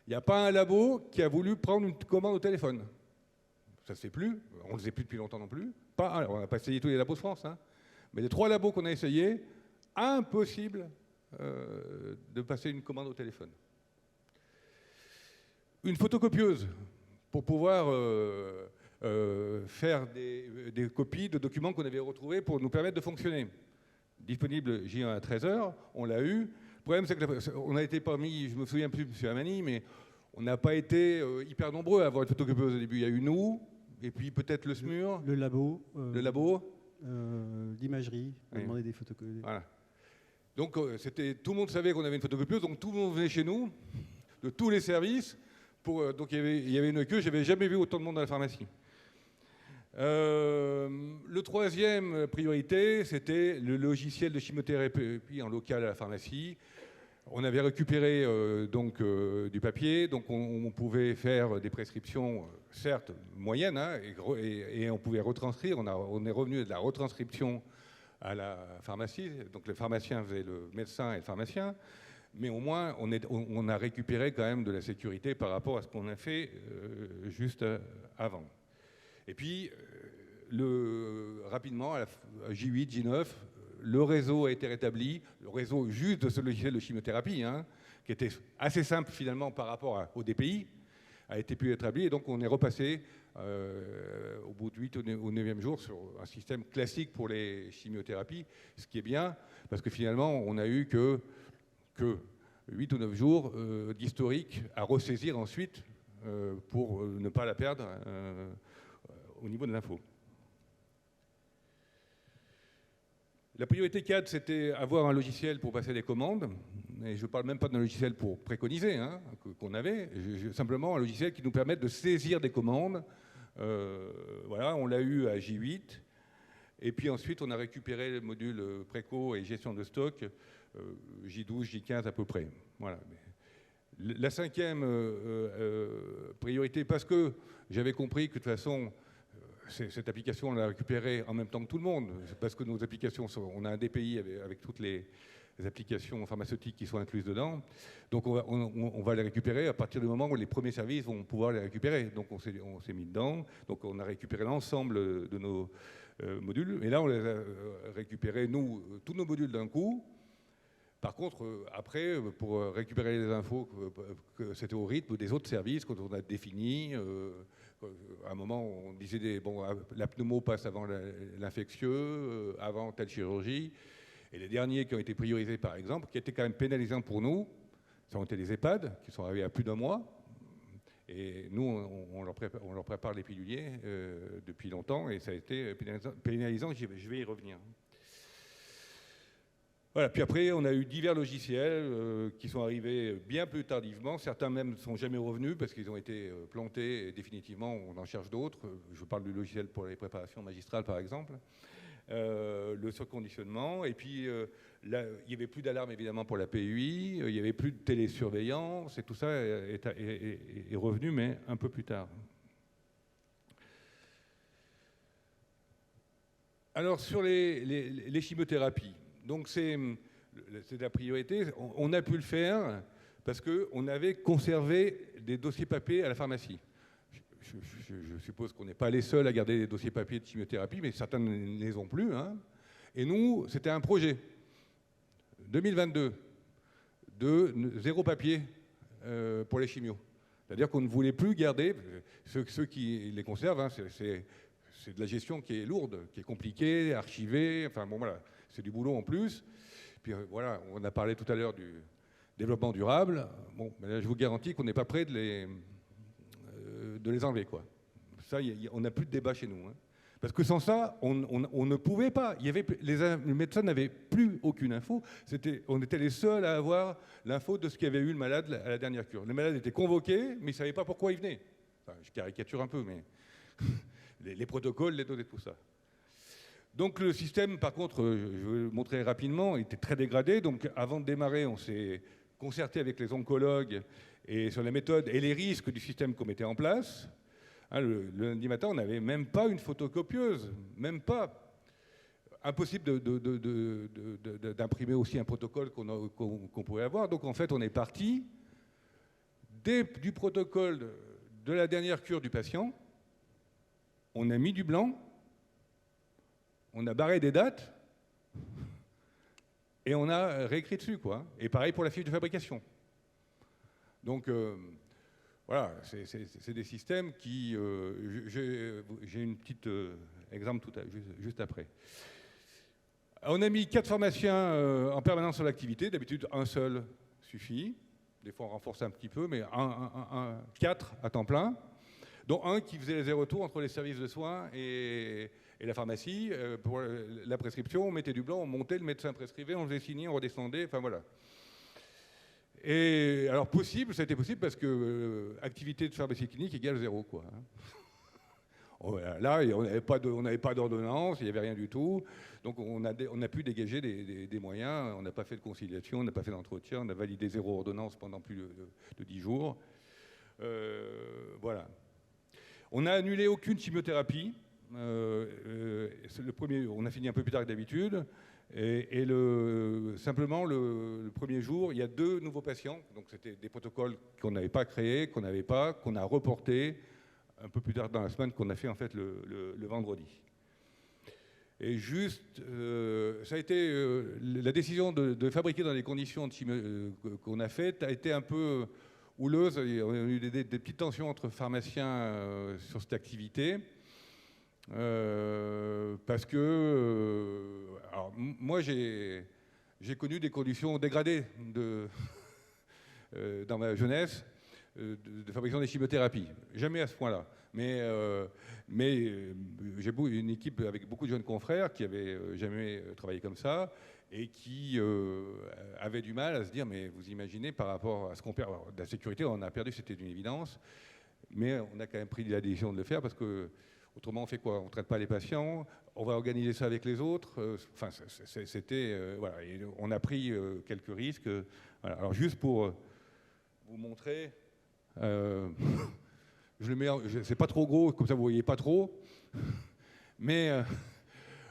il n'y a pas un labo qui a voulu prendre une commande au téléphone. Ça ne se fait plus, on ne le faisait plus depuis longtemps non plus. Alors on n'a pas essayé tous les labos de France, hein, mais les 3 labos qu'on a essayés, impossible de passer une commande au téléphone. Une photocopieuse pour pouvoir faire des copies de documents qu'on avait retrouvés pour nous permettre de fonctionner. Disponible J1 à 13h, on l'a eu. Le problème, c'est qu'on a été parmi, je me souviens plus, M. Amani, mais on n'a pas été hyper nombreux à avoir une photocopieuse au début. Il y a eu nous, et puis peut-être le SMUR. Le labo. L'imagerie, on a demandé des photocopies. Voilà. Donc tout le monde savait qu'on avait une photocopieuse, donc tout le monde venait chez nous, de tous les services. Donc il y avait une queue, je n'avais jamais vu autant de monde dans la pharmacie. Le troisième priorité, c'était le logiciel de chimiothérapie en local à la pharmacie. On avait récupéré du papier, donc on pouvait faire des prescriptions, certes moyennes, hein, et on pouvait retranscrire. On est revenu de la retranscription à la pharmacie, donc le pharmacien faisait le médecin et le pharmacien. Mais au moins, on a récupéré quand même de la sécurité par rapport à ce qu'on a fait juste avant. Et puis, rapidement, à J8, J9, le réseau a été rétabli, le réseau juste de ce logiciel de chimiothérapie, hein, qui était assez simple finalement par rapport au DPI, a été pu être établi. Et donc, on est repassé au bout de 8 au 9e jour sur un système classique pour les chimiothérapies, ce qui est bien, parce que finalement, on a eu que 8 ou 9 jours d'historique à ressaisir ensuite pour ne pas la perdre au niveau de l'info. La priorité 4, c'était avoir un logiciel pour passer des commandes. Et je ne parle même pas d'un logiciel pour préconiser, hein, qu'on avait, simplement un logiciel qui nous permette de saisir des commandes. Voilà, on l'a eu à J8. Et puis ensuite, on a récupéré le module préco et gestion de stock J12, J15 à peu près. Voilà. La 5e priorité, parce que j'avais compris que de toute façon, cette application, on l'a récupérée en même temps que tout le monde, parce que nos applications, on a un DPI avec toutes les applications pharmaceutiques qui sont incluses dedans. Donc on va les récupérer à partir du moment où les premiers services vont pouvoir les récupérer. Donc on s'est mis dedans, donc on a récupéré l'ensemble de nos modules. Et là, on les a récupérés, nous, tous nos modules d'un coup. Par contre, après, pour récupérer les infos, c'était au rythme des autres services, quand on a défini, à un moment, on disait, la pneumo passe avant l'infectieux, avant telle chirurgie. Et les derniers qui ont été priorisés, par exemple, qui étaient quand même pénalisants pour nous, ça ont été les EHPAD, qui sont arrivés à plus d'1 mois. Et nous, on leur prépare les piluliers depuis longtemps, et ça a été pénalisant, je vais y revenir. Voilà, puis après, on a eu divers logiciels qui sont arrivés bien plus tardivement. Certains même ne sont jamais revenus parce qu'ils ont été plantés et définitivement, on en cherche d'autres. Je parle du logiciel pour les préparations magistrales, par exemple. le surconditionnement, et puis là, il n'y avait plus d'alarme évidemment pour la PUI, il n'y avait plus de télésurveillance, et tout ça est revenu, mais un peu plus tard. Alors sur les chimiothérapies, donc c'est la priorité, on a pu le faire parce qu'on avait conservé des dossiers papiers à la pharmacie. Je suppose qu'on n'est pas les seuls à garder des dossiers papiers de chimiothérapie, mais certains ne les ont plus, hein. Et nous, c'était un projet, 2022, de 0 papier pour les chimios. C'est-à-dire qu'on ne voulait plus garder, ceux qui les conservent, hein, c'est de la gestion qui est lourde, qui est compliquée, archivée, enfin bon voilà, c'est du boulot en plus. Puis voilà, on a parlé tout à l'heure du développement durable. Bon, ben là, je vous garantis qu'on n'est pas prêt de les enlever, quoi. Ça, on n'a plus de débat chez nous, hein. Parce que sans ça, on ne pouvait pas. Les médecins n'avaient plus aucune info. On était les seuls à avoir l'info de ce qu'avait eu le malade à la dernière cure. Le malade était convoqué, mais il ne savait pas pourquoi il venait. Enfin, je caricature un peu, mais les protocoles, les données, tout ça. Donc le système, par contre, je vais le montrer rapidement, était très dégradé. Donc avant de démarrer, on s'est concerté avec les oncologues et sur les méthodes et les risques du système qu'on mettait en place. Hein, le lundi matin, on n'avait même pas une photocopieuse, même pas. Impossible d'imprimer aussi un protocole qu'on pouvait avoir. Donc en fait, on est parti du protocole de la dernière cure du patient. On a mis du blanc, on a barré des dates et on a réécrit dessus, quoi. Et pareil pour la fiche de fabrication. Donc voilà, c'est des systèmes qui... j'ai une petite exemple juste après. On a mis 4 pharmaciens en permanence sur l'activité. D'habitude, un seul suffit. Des fois, on renforce un petit peu, mais 4 à temps plein. Dont un qui faisait les allers-retours entre les services de soins et la pharmacie. Pour la prescription, on mettait du blanc, on montait, le médecin prescrivait, on faisait signer, on redescendait, enfin voilà. Et alors ça a été possible parce que activité de pharmacie clinique égale 0, quoi. Là, on n'avait pas d'ordonnance, il n'y avait rien du tout. Donc on a pu dégager des moyens, on n'a pas fait de conciliation, on n'a pas fait d'entretien, on a validé 0 ordonnance pendant plus de 10 jours. Voilà. On n'a annulé aucune chimiothérapie. On a fini un peu plus tard que d'habitude. Et simplement, le premier jour, il y a 2 nouveaux patients. Donc c'était des protocoles qu'on n'avait pas créés, qu'on a reportés un peu plus tard dans la semaine, qu'on a fait en fait le vendredi. Et juste, ça a été la décision de fabriquer dans les conditions qu'on a faites a été un peu houleuse. On a eu des petites tensions entre pharmaciens sur cette activité. Parce que alors, moi j'ai connu des conditions dégradées dans ma jeunesse de fabrication des chimiothérapies. Jamais à ce point-là. Mais j'ai une équipe avec beaucoup de jeunes confrères qui n'avaient jamais travaillé comme ça et qui avaient du mal à se dire, mais vous imaginez par rapport à ce qu'on perd, de la sécurité, on a perdu, c'était une évidence, mais on a quand même pris la décision de le faire parce que autrement, on fait quoi? On ne traite pas les patients, on va organiser ça avec les autres. Enfin, c'était... voilà, et on a pris quelques risques. Voilà. Alors, juste pour vous montrer... je le mets... C'est pas trop gros, comme ça, vous ne voyez pas trop. Mais...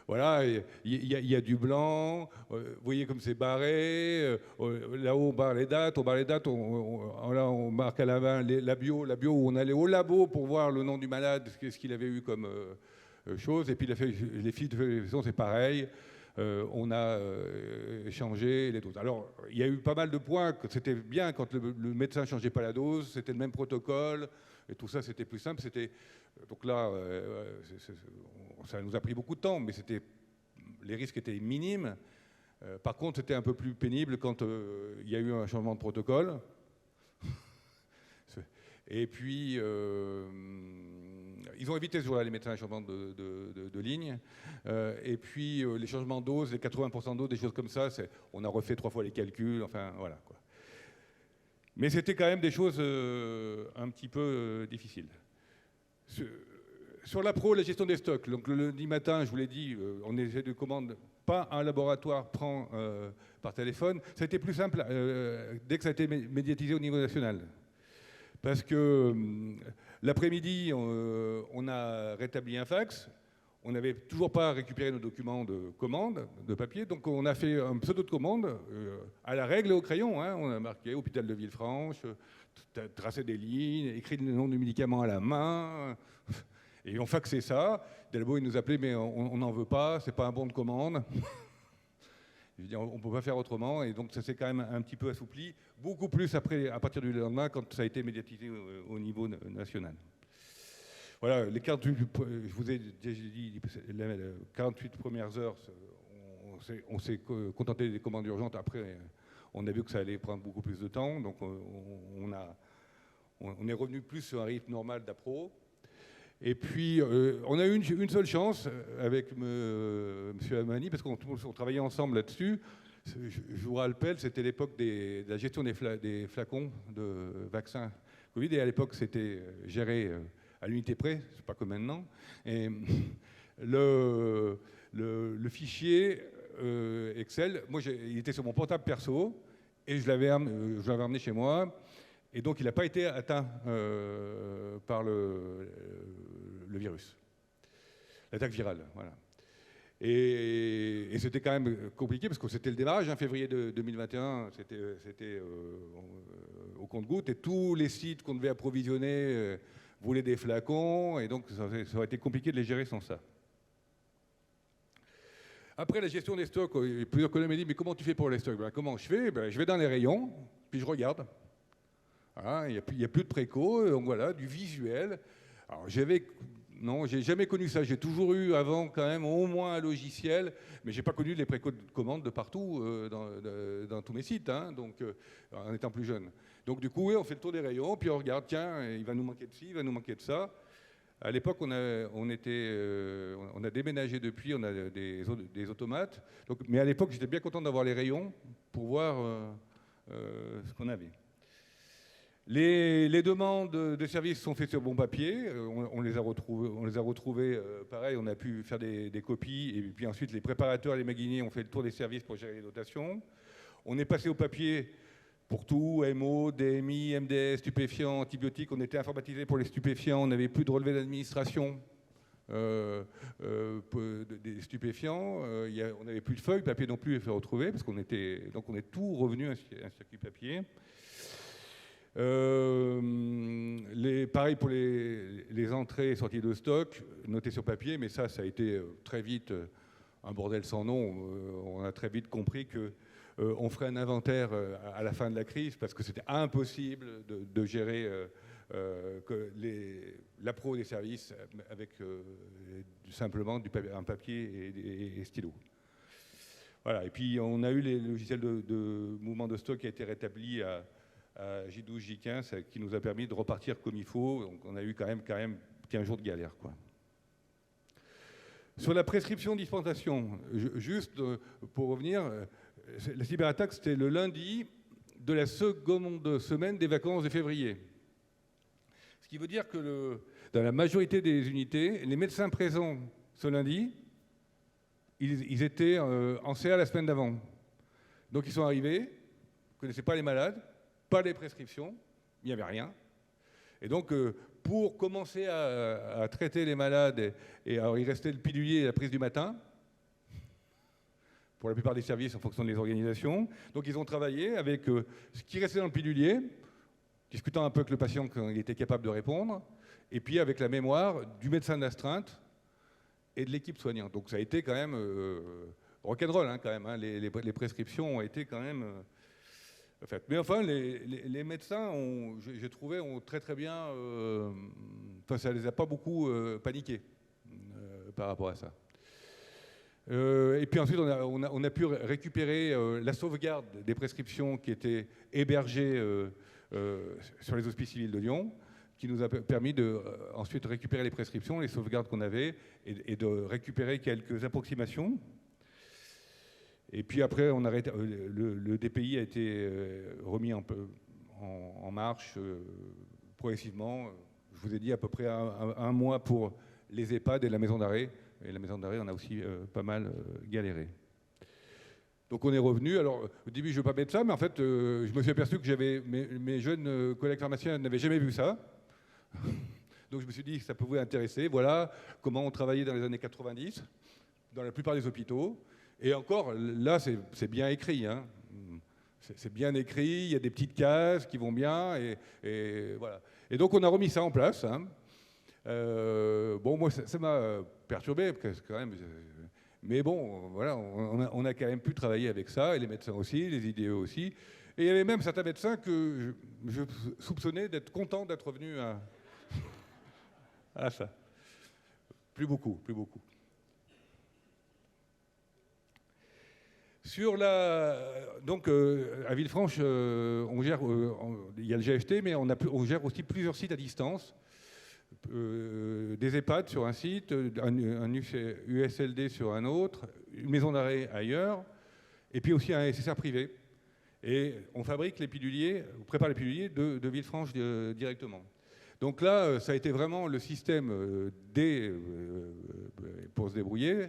voilà, il y a du blanc, vous voyez comme c'est barré, là-haut on barre les dates, là on marque à la main la bio où on allait au labo pour voir le nom du malade, ce qu'il avait eu comme chose, et puis les fiches de fabrication c'est pareil, on a échangé les doses. Alors il y a eu pas mal de points, c'était bien quand le médecin ne changeait pas la dose, c'était le même protocole, et tout ça c'était plus simple, donc là, ça nous a pris beaucoup de temps, mais les risques étaient minimes. Par contre, c'était un peu plus pénible quand il y a eu un changement de protocole. Et puis, ils ont évité ce jour-là, les médecins, les changements de ligne. Et puis, les changements de dose, les 80% de dose, des choses comme ça, on a refait 3 fois les calculs, enfin, voilà, quoi. Mais c'était quand même des choses un petit peu difficiles. Sur l'appro, la gestion des stocks. Donc le lundi matin, je vous l'ai dit, on essaie de commande, pas un laboratoire prend par téléphone. Ça a été plus simple dès que ça a été médiatisé au niveau national. Parce que l'après-midi, on a rétabli un fax. On n'avait toujours pas récupéré nos documents de commande, de papier. Donc on a fait un pseudo de commande à la règle et au crayon. Hein. On a marqué hôpital de Villefranche, tracé des lignes, écrit le nom du médicament à la main. Et on faxait ça. Delbo, il nous appelait, mais on n'en veut pas, c'est pas un bon de commande. Je veux dire, on ne peut pas faire autrement. Et donc ça s'est quand même un petit peu assoupli. Beaucoup plus après, à partir du lendemain, quand ça a été médiatisé au niveau national. Voilà, les 48, je vous ai déjà dit, les 48 premières heures, on s'est contenté des commandes urgentes. Après, on a vu que ça allait prendre beaucoup plus de temps. Donc on est revenu plus sur un rythme normal d'appro. Et puis, on a eu une seule chance avec M. Amani, parce qu'on travaillait ensemble là-dessus. Je vous rappelle, c'était l'époque de la gestion des flacons de vaccins Covid. Et à l'époque, c'était géré à l'unité près, c'est pas comme maintenant. Et le fichier Excel, moi, il était sur mon portable perso, et je l'avais emmené chez moi. Et donc, il n'a pas été atteint par le virus, l'attaque virale. Voilà. Et c'était quand même compliqué parce que c'était le démarrage, en février 2021, c'était au compte-gouttes, et tous les sites qu'on devait approvisionner voulaient des flacons, et donc ça aurait été compliqué de les gérer sans ça. Après la gestion des stocks, plusieurs collègues m'ont dit, mais comment tu fais pour les stocks? Ben, comment je fais? Ben, je vais dans les rayons, puis je regarde. Voilà, il n'y a plus de préco, donc voilà, du visuel. Alors non, j'ai jamais connu ça. J'ai toujours eu avant quand même au moins un logiciel, mais j'ai pas connu les précos de commande de partout dans tous mes sites, hein, donc en étant plus jeune. Donc du coup, oui, on fait le tour des rayons, puis on regarde, tiens, il va nous manquer de ci, il va nous manquer de ça. À l'époque, on a déménagé depuis, on a des automates. Donc, mais à l'époque, j'étais bien content d'avoir les rayons pour voir ce qu'on avait. Les demandes de services sont faites sur bon papier, on les a retrouvées, pareil, on a pu faire des copies, et puis ensuite les préparateurs, les magasiniers ont fait le tour des services pour gérer les dotations. On est passé au papier pour tout, MO, DMI, MDS, stupéfiants, antibiotiques, on était informatisé pour les stupéfiants, on n'avait plus de relevé d'administration des stupéfiants, on n'avait plus de feuilles, papier non plus, il faut retrouver, parce donc on est tout revenu à un circuit papier. Pareil pour les entrées et sorties de stock, notées sur papier, mais ça a été très vite un bordel sans nom. On a très vite compris qu'on ferait un inventaire à la fin de la crise parce que c'était impossible de gérer l'appro des services avec simplement un papier et stylo. Voilà. Et puis on a eu les logiciels de mouvement de stock qui a été rétabli à J12, J15, qui nous a permis de repartir comme il faut. Donc on a eu quand même 15 jours de galère, quoi. Sur la prescription dispensation, juste pour revenir, la cyberattaque, c'était le lundi de la seconde semaine des vacances de février. Ce qui veut dire que dans la majorité des unités, les médecins présents ce lundi, ils étaient en CA la semaine d'avant. Donc ils sont arrivés, ils ne connaissaient pas les malades, pas les prescriptions, il n'y avait rien. Et donc, pour commencer à traiter les malades, alors il restait le pilulier et la prise du matin, pour la plupart des services en fonction des organisations. Donc, ils ont travaillé avec ce qui restait dans le pilulier, discutant un peu avec le patient quand il était capable de répondre, et puis avec la mémoire du médecin d'astreinte et de l'équipe soignante. Donc, ça a été quand même rock'n'roll, hein, quand même. Hein. Les prescriptions ont été quand même... Mais enfin, les médecins, j'ai trouvé, ont très très bien... ça ne les a pas beaucoup paniqués par rapport à ça. Et puis ensuite, on a pu récupérer la sauvegarde des prescriptions qui étaient hébergées sur les hospices civils de Lyon, qui nous a permis de ensuite récupérer les prescriptions, les sauvegardes qu'on avait, et de récupérer quelques approximations. Et puis après, le DPI a été remis en marche progressivement. Je vous ai dit à peu près un mois pour les EHPAD et la maison d'arrêt. Et la maison d'arrêt, on a aussi pas mal galéré. Donc on est revenu. Alors au début, je ne veux pas mettre ça, mais en fait, je me suis aperçu que mes jeunes collègues pharmaciens n'avaient jamais vu ça. Donc je me suis dit que ça pouvait intéresser. Voilà comment on travaillait dans les années 90, dans la plupart des hôpitaux. Et encore, là, c'est bien écrit. Hein. C'est bien écrit, il y a des petites cases qui vont bien. Et voilà. Et donc on a remis ça en place. Hein. Bon, moi, ça m'a perturbé, parce que quand même... Mais bon, voilà, on a quand même pu travailler avec ça, et les médecins aussi, les IDE aussi. Et il y avait même certains médecins que je soupçonnais d'être contents d'être revenus à ça. Plus beaucoup, plus beaucoup. Donc, à Villefranche, on gère, il y a le GHT, mais on gère aussi plusieurs sites à distance. Des EHPAD sur un site, un USLD sur un autre, une maison d'arrêt ailleurs, et puis aussi un SSR privé. Et on fabrique les piluliers, on prépare les piluliers de Villefranche directement. Donc là, ça a été vraiment le système pour se débrouiller,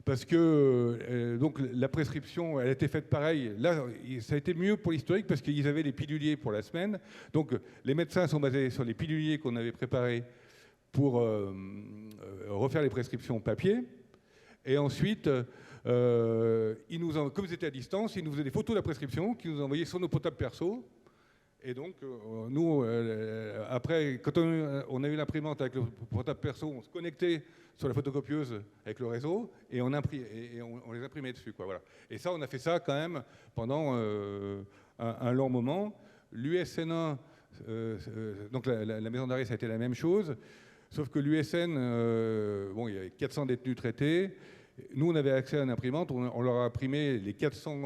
parce que donc la prescription, elle a été faite pareil. Là, ça a été mieux pour l'historique parce qu'ils avaient les piluliers pour la semaine. Donc les médecins sont basés sur les piluliers qu'on avait préparés pour refaire les prescriptions papier. Et ensuite, comme ils étaient à distance, ils nous faisaient des photos de la prescription qu'ils nous envoyaient sur nos portables perso. Et donc, nous, après, quand on a eu l'imprimante avec le portable perso, on se connectait sur la photocopieuse avec le réseau et on les imprimait dessus, quoi, voilà. Et ça, on a fait ça quand même pendant un long moment. L'USN1, donc la maison d'arrêt, ça a été la même chose, sauf que l'USN, bon, il y avait 400 détenus traités. Nous, on avait accès à une imprimante, on leur a imprimé les 400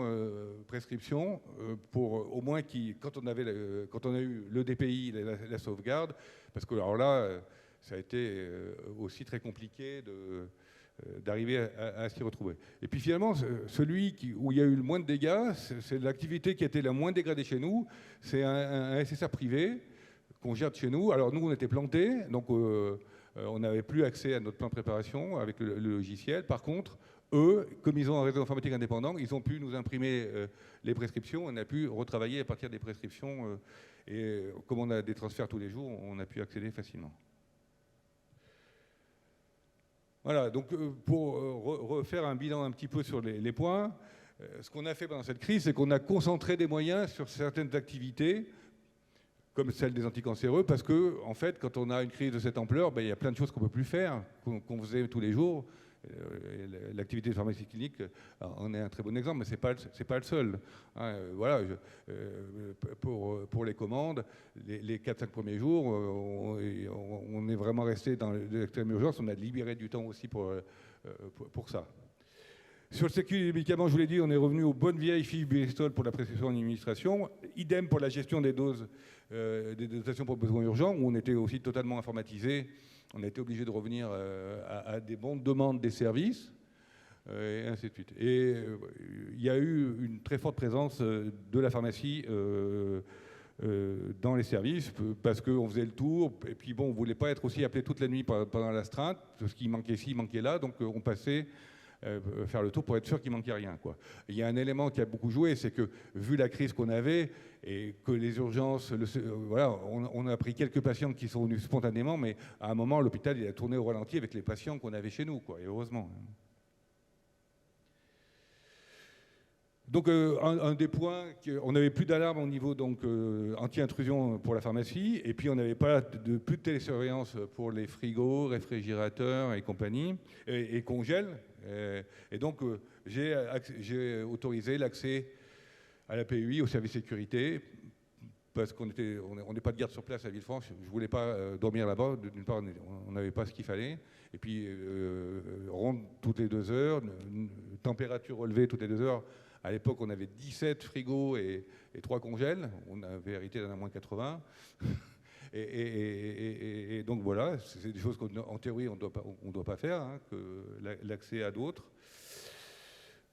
prescriptions pour au moins quand on a eu le DPI, la sauvegarde, parce que alors là, ça a été aussi très compliqué d'arriver à s'y retrouver. Et puis finalement, celui où il y a eu le moins de dégâts, c'est l'activité qui a été la moins dégradée chez nous, c'est un SSR privé qu'on gère de chez nous. Alors nous, on était plantés, donc on n'avait plus accès à notre plan de préparation avec le logiciel. Par contre, eux, comme ils ont un réseau informatique indépendant, ils ont pu nous imprimer les prescriptions. On a pu retravailler à partir des prescriptions. Et comme on a des transferts tous les jours, on a pu accéder facilement. Voilà, donc pour refaire un bilan un petit peu sur les points, ce qu'on a fait pendant cette crise, c'est qu'on a concentré des moyens sur certaines activités, comme celle des anticancéreux, parce que, en fait, quand on a une crise de cette ampleur, ben, il y a plein de choses qu'on ne peut plus faire, qu'on faisait tous les jours. L'activité de pharmacie clinique en est un très bon exemple, mais ce n'est pas le seul. Hein, voilà, pour les commandes, les 4-5 premiers jours, on est vraiment resté dans l'extrême urgence, on a libéré du temps aussi pour ça. Sur le sécu des médicaments, je vous l'ai dit, on est revenu aux bonnes vieilles fiches Bristol pour la prescription en administration. Idem pour la gestion des doses, des dotations pour besoins urgents, où on était aussi totalement informatisé. On a été obligé de revenir à des bonnes demandes des services, et ainsi de suite. Et il y a eu une très forte présence de la pharmacie dans les services, parce qu'on faisait le tour, et puis bon, on ne voulait pas être aussi appelé toute la nuit pendant l'astreinte, parce qu'il manquait ci, il manquait là, donc on passait faire le tour pour être sûr qu'il ne manquait rien, quoi. Il y a un élément qui a beaucoup joué, c'est que vu la crise qu'on avait et que les urgences, voilà, on a pris quelques patients qui sont venus spontanément, mais à un moment, l'hôpital il a tourné au ralenti avec les patients qu'on avait chez nous, quoi, et heureusement. Donc un des points, on n'avait plus d'alarme au niveau anti-intrusion pour la pharmacie, et puis on n'avait pas plus de télésurveillance pour les frigos, réfrigérateurs et compagnie, et congèles. Et donc j'ai autorisé l'accès à la PUI, au service sécurité, parce qu'on n'est pas de garde sur place à Villefranche. Je ne voulais pas dormir là-bas. D'une part, on n'avait pas ce qu'il fallait. Et puis, ronde toutes les 2 heures, température relevée toutes les 2 heures. À l'époque, on avait 17 frigos et 3 congèles. On avait hérité d'un moins 80. Et donc voilà, c'est des choses qu'en théorie, on ne doit pas faire, hein, que l'accès à d'autres.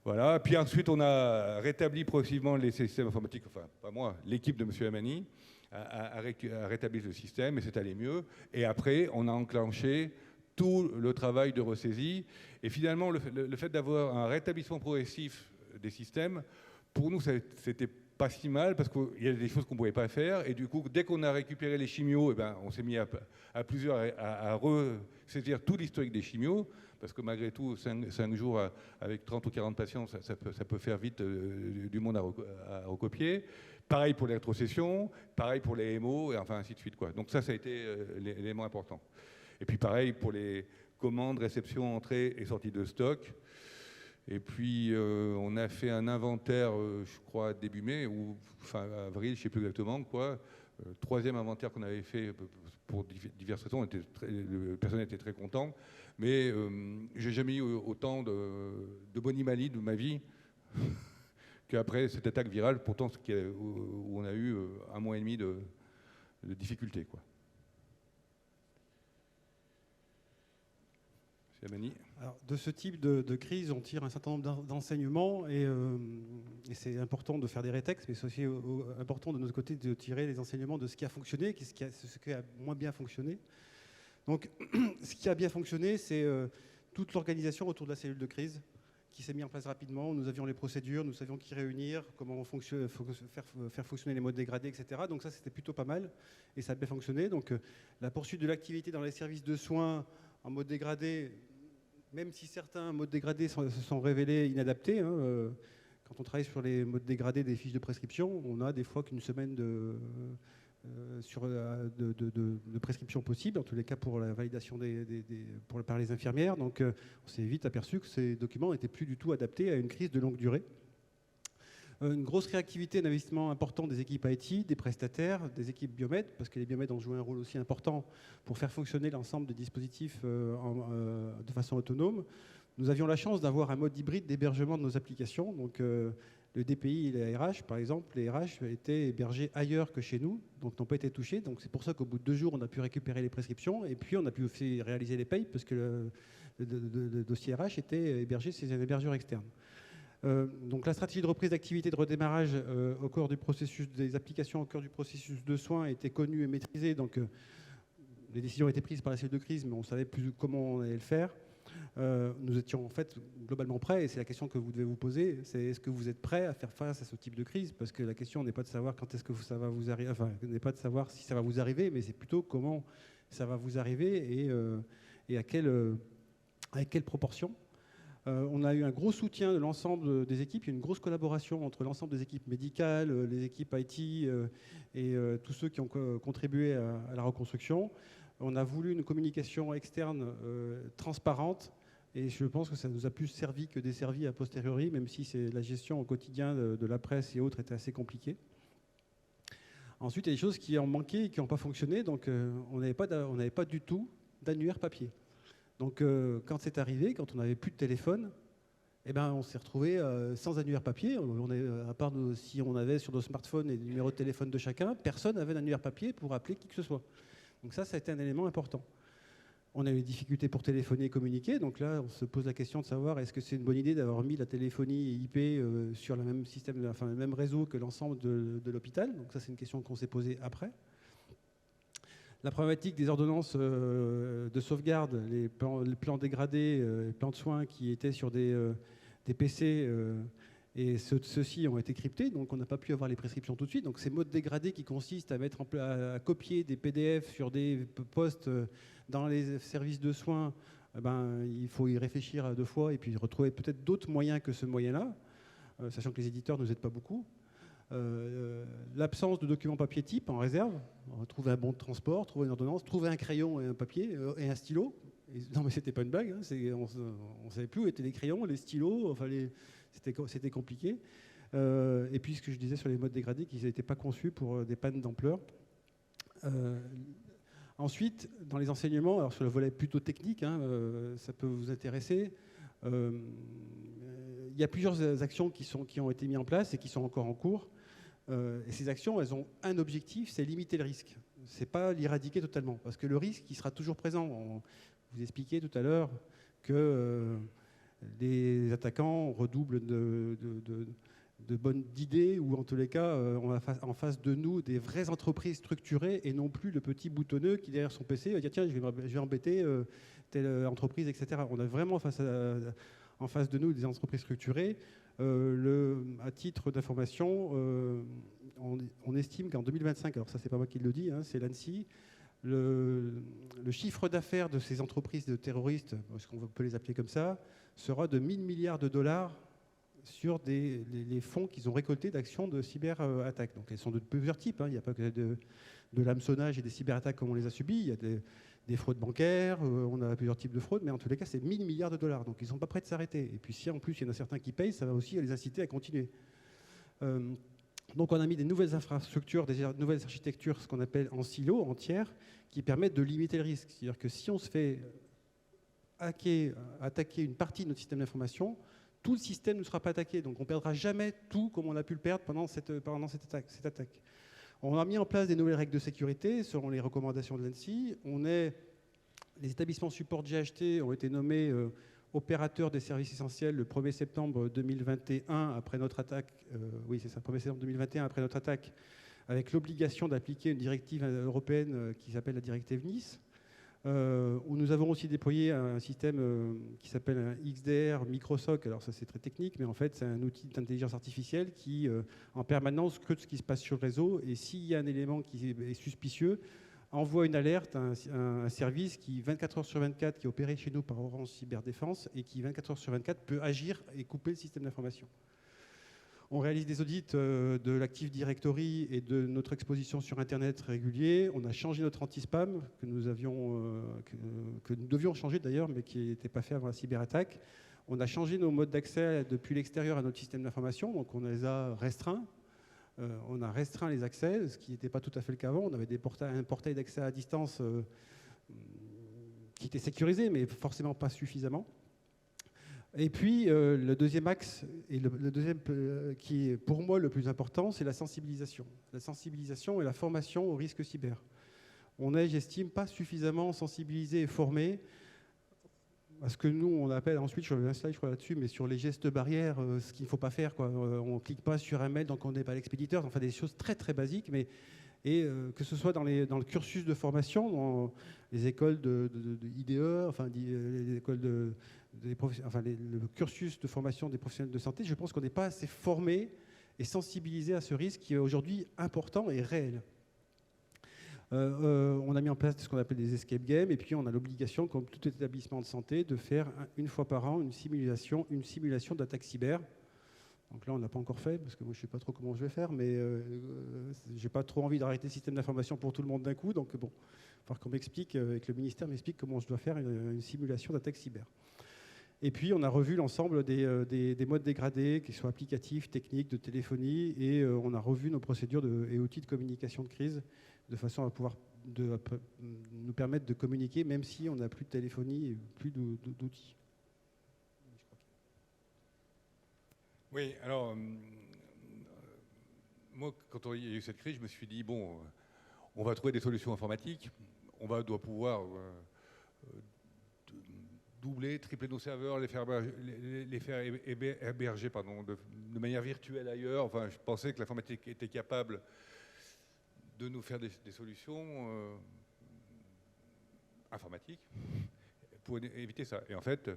Voilà. Puis ensuite, on a rétabli progressivement les systèmes informatiques, enfin, pas moi, l'équipe de M. Amani a rétabli le système et c'est allé mieux. Et après, on a enclenché tout le travail de ressaisie. Et finalement, le fait d'avoir un rétablissement progressif des systèmes, pour nous, c'était pas si mal parce qu'il y a des choses qu'on ne pouvait pas faire. Et du coup, dès qu'on a récupéré les chimios, on s'est mis à plusieurs à ressaisir tout l'historique des chimios. Parce que malgré tout, 5 jours avec 30 ou 40 patients, ça peut faire vite du monde à recopier. Pareil pour l'électrosession, pareil pour les MO, et enfin ainsi de suite, quoi. Donc ça a été l'élément important. Et puis pareil pour les commandes, réception, entrée et sortie de stock. Et puis on a fait un inventaire, je crois, début mai, ou fin avril, je ne sais plus exactement, quoi. Troisième inventaire qu'on avait fait pour diverses raisons. Le personnel était très content. Mais j'ai jamais eu autant de bonimanie de ma vie qu'après cette attaque virale, pourtant où on a eu 1 mois et demi de difficultés, quoi. C'est Mani. Alors, de ce type de crise, on tire un certain nombre d'enseignements et c'est important de faire des rétextes, mais c'est aussi important de notre côté de tirer les enseignements de ce qui a fonctionné, ce qui a moins bien fonctionné. Donc, ce qui a bien fonctionné, c'est toute l'organisation autour de la cellule de crise qui s'est mise en place rapidement. Nous avions les procédures, nous savions qui réunir, comment faire fonctionner les modes dégradés, etc. Donc ça, c'était plutôt pas mal et ça a bien fonctionné. Donc, la poursuite de l'activité dans les services de soins en mode dégradé, même si certains modes dégradés se sont révélés inadaptés, hein, quand on travaille sur les modes dégradés des fiches de prescription, on a des fois qu'une semaine de prescription possible, en tous les cas pour la validation par les infirmières. Donc on s'est vite aperçu que ces documents n'étaient plus du tout adaptés à une crise de longue durée. Une grosse réactivité d'investissement important des équipes IT, des prestataires, des équipes biomèdes, parce que les biomèdes ont joué un rôle aussi important pour faire fonctionner l'ensemble des dispositifs de façon autonome. Nous avions la chance d'avoir un mode hybride d'hébergement de nos applications. Donc le DPI et les RH, par exemple, les RH étaient hébergés ailleurs que chez nous, donc n'ont pas été touchés. Donc c'est pour ça qu'au bout de 2 jours, on a pu récupérer les prescriptions et puis on a pu réaliser les payes parce que le dossier RH était hébergé chez un hébergeur externe. Donc la stratégie de reprise d'activité de redémarrage au cœur du processus des applications au cœur du processus de soins était connue et maîtrisée. Donc les décisions étaient prises par la cellule de crise, mais on savait plus comment on allait le faire. Nous étions en fait globalement prêts, et c'est la question que vous devez vous poser, c'est est-ce que vous êtes prêts à faire face à ce type de crise? Parce que la question n'est pas de savoir quand est-ce que ça va vous arriver, enfin, n'est pas de savoir si ça va vous arriver, mais c'est plutôt comment ça va vous arriver et à quelle proportion. On a eu un gros soutien de l'ensemble des équipes. Il y a une grosse collaboration entre l'ensemble des équipes médicales, les équipes IT et tous ceux qui ont contribué à la reconstruction. On a voulu une communication externe transparente et je pense que ça nous a plus servi que desservi a posteriori, même si la gestion au quotidien de la presse et autres était assez compliquée. Ensuite, il y a des choses qui ont manqué et qui n'ont pas fonctionné. Donc, on n'avait pas du tout d'annuaire papier. Donc, quand c'est arrivé, quand on n'avait plus de téléphone, eh ben, on s'est retrouvé sans annuaire papier. À part si on avait sur nos smartphones les numéros de téléphone de chacun, personne n'avait d'annuaire papier pour appeler qui que ce soit. Donc ça a été un élément important. On a eu des difficultés pour téléphoner et communiquer. Donc là, on se pose la question de savoir est-ce que c'est une bonne idée d'avoir mis la téléphonie IP sur le même système, enfin le même réseau que l'ensemble de l'hôpital. Donc ça, c'est une question qu'on s'est posée après. La problématique des ordonnances de sauvegarde, les plans dégradés, les plans de soins qui étaient sur des PC, et ceux-ci ont été cryptés, donc on n'a pas pu avoir les prescriptions tout de suite. Donc ces modes dégradés qui consistent à copier des PDF sur des postes dans les services de soins, il faut y réfléchir à 2 fois et puis retrouver peut-être d'autres moyens que ce moyen-là, sachant que les éditeurs ne nous aident pas beaucoup. L'absence de documents papier type en réserve, trouver un bon de transport, trouver une ordonnance, trouver un crayon et un papier et un stylo. Non mais c'était pas une blague, hein, on ne savait plus où étaient les crayons, les stylos, enfin c'était compliqué. Et puis ce que je disais sur les modes dégradés, qu'ils n'étaient pas conçus pour des pannes d'ampleur. Ensuite, dans les enseignements, alors sur le volet plutôt technique, hein, ça peut vous intéresser, il y a plusieurs actions qui ont été mises en place et qui sont encore en cours. Et ces actions, elles ont un objectif, c'est limiter le risque. Ce n'est pas l'éradiquer totalement, parce que le risque, il sera toujours présent. Vous expliquiez tout à l'heure que les attaquants redoublent bonnes idées, ou en tous les cas, on a en face de nous des vraies entreprises structurées et non plus le petit boutonneux qui, derrière son PC, va dire tiens, je vais embêter telle entreprise, etc. On a vraiment en face de nous des entreprises structurées. À titre d'information, on estime qu'en 2025, alors ça c'est pas moi qui le dis, hein, c'est l'ANSSI, le chiffre d'affaires de ces entreprises de terroristes, est-ce qu'on peut les appeler comme ça, sera de 1000 milliards de dollars sur les fonds qu'ils ont récoltés d'actions de cyberattaques. Donc elles sont de plusieurs types, hein. Il n'y a pas que de l'hameçonnage et des cyberattaques comme on les a subies, il y a des fraudes bancaires, on a plusieurs types de fraudes, mais en tous les cas, c'est 1000 milliards de dollars. Donc ils ne sont pas prêts de s'arrêter. Et puis si en plus il y en a certains qui payent, ça va aussi les inciter à continuer. Donc on a mis des nouvelles infrastructures, des nouvelles architectures, ce qu'on appelle en silo, en tiers, qui permettent de limiter le risque. C'est-à-dire que si on se fait attaquer une partie de notre système d'information, tout le système ne sera pas attaqué. Donc on ne perdra jamais tout comme on a pu le perdre pendant cette attaque. On a mis en place des nouvelles règles de sécurité selon les recommandations de l'ANSSI. Les établissements support GHT ont été nommés opérateurs des services essentiels le 1er septembre 2021 après notre attaque. Oui, c'est ça, 1er septembre 2021 après notre attaque, avec l'obligation d'appliquer une directive européenne qui s'appelle la directive Nice. Où nous avons aussi déployé un système qui s'appelle un XDR MicroSOC. Alors ça c'est très technique, mais en fait c'est un outil d'intelligence artificielle qui en permanence scrute ce qui se passe sur le réseau, et s'il y a un élément qui est suspicieux, envoie une alerte à un service qui 24 heures sur 24, qui est opéré chez nous par Orange Cyberdéfense, et qui 24 heures sur 24 peut agir et couper le système d'information. On réalise des audits de l'Active Directory et de notre exposition sur Internet régulier. On a changé notre anti-spam, que nous devions changer d'ailleurs, mais qui n'était pas fait avant la cyberattaque. On a changé nos modes d'accès depuis l'extérieur à notre système d'information, donc on les a restreints. On a restreint les accès, ce qui n'était pas tout à fait le cas avant. On avait un portail d'accès à distance qui était sécurisé, mais forcément pas suffisamment. Et puis, le deuxième axe, et le deuxième qui est pour moi le plus important, c'est la sensibilisation. La sensibilisation et la formation au risque cyber. On est, j'estime, pas suffisamment sensibilisé et formé à ce que nous, on appelle, ensuite, je reviens un slide, je crois, là-dessus, mais sur les gestes barrières, ce qu'il ne faut pas faire, quoi. On ne clique pas sur un mail, donc on n'est pas l'expéditeur. Enfin, des choses très, très basiques, mais que ce soit dans le cursus de formation, dans les écoles de IDE, enfin, les écoles le cursus de formation des professionnels de santé, je pense qu'on n'est pas assez formé et sensibilisé à ce risque qui est aujourd'hui important et réel. On a mis en place ce qu'on appelle des escape games, et puis on a l'obligation, comme tout établissement de santé, de faire une fois par an une simulation d'attaque cyber. Donc là, on n'a pas encore fait, parce que moi, je ne sais pas trop comment je vais faire, mais je n'ai pas trop envie d'arrêter le système d'information pour tout le monde d'un coup. Donc bon, il va falloir qu'on m'explique, et que le ministère m'explique comment je dois faire une simulation d'attaque cyber. Et puis, on a revu l'ensemble des modes dégradés, qu'ils soient applicatifs, techniques, de téléphonie, et on a revu nos procédures et outils de communication de crise, de façon à pouvoir nous permettre de communiquer, même si on n'a plus de téléphonie et plus d'outils. Oui, alors, moi, quand il y a eu cette crise, je me suis dit, bon, on va trouver des solutions informatiques, doit pouvoir doubler, tripler nos serveurs, les faire héberger de manière virtuelle ailleurs. Enfin, je pensais que l'informatique était capable de nous faire des solutions informatiques pour éviter ça. Et en fait,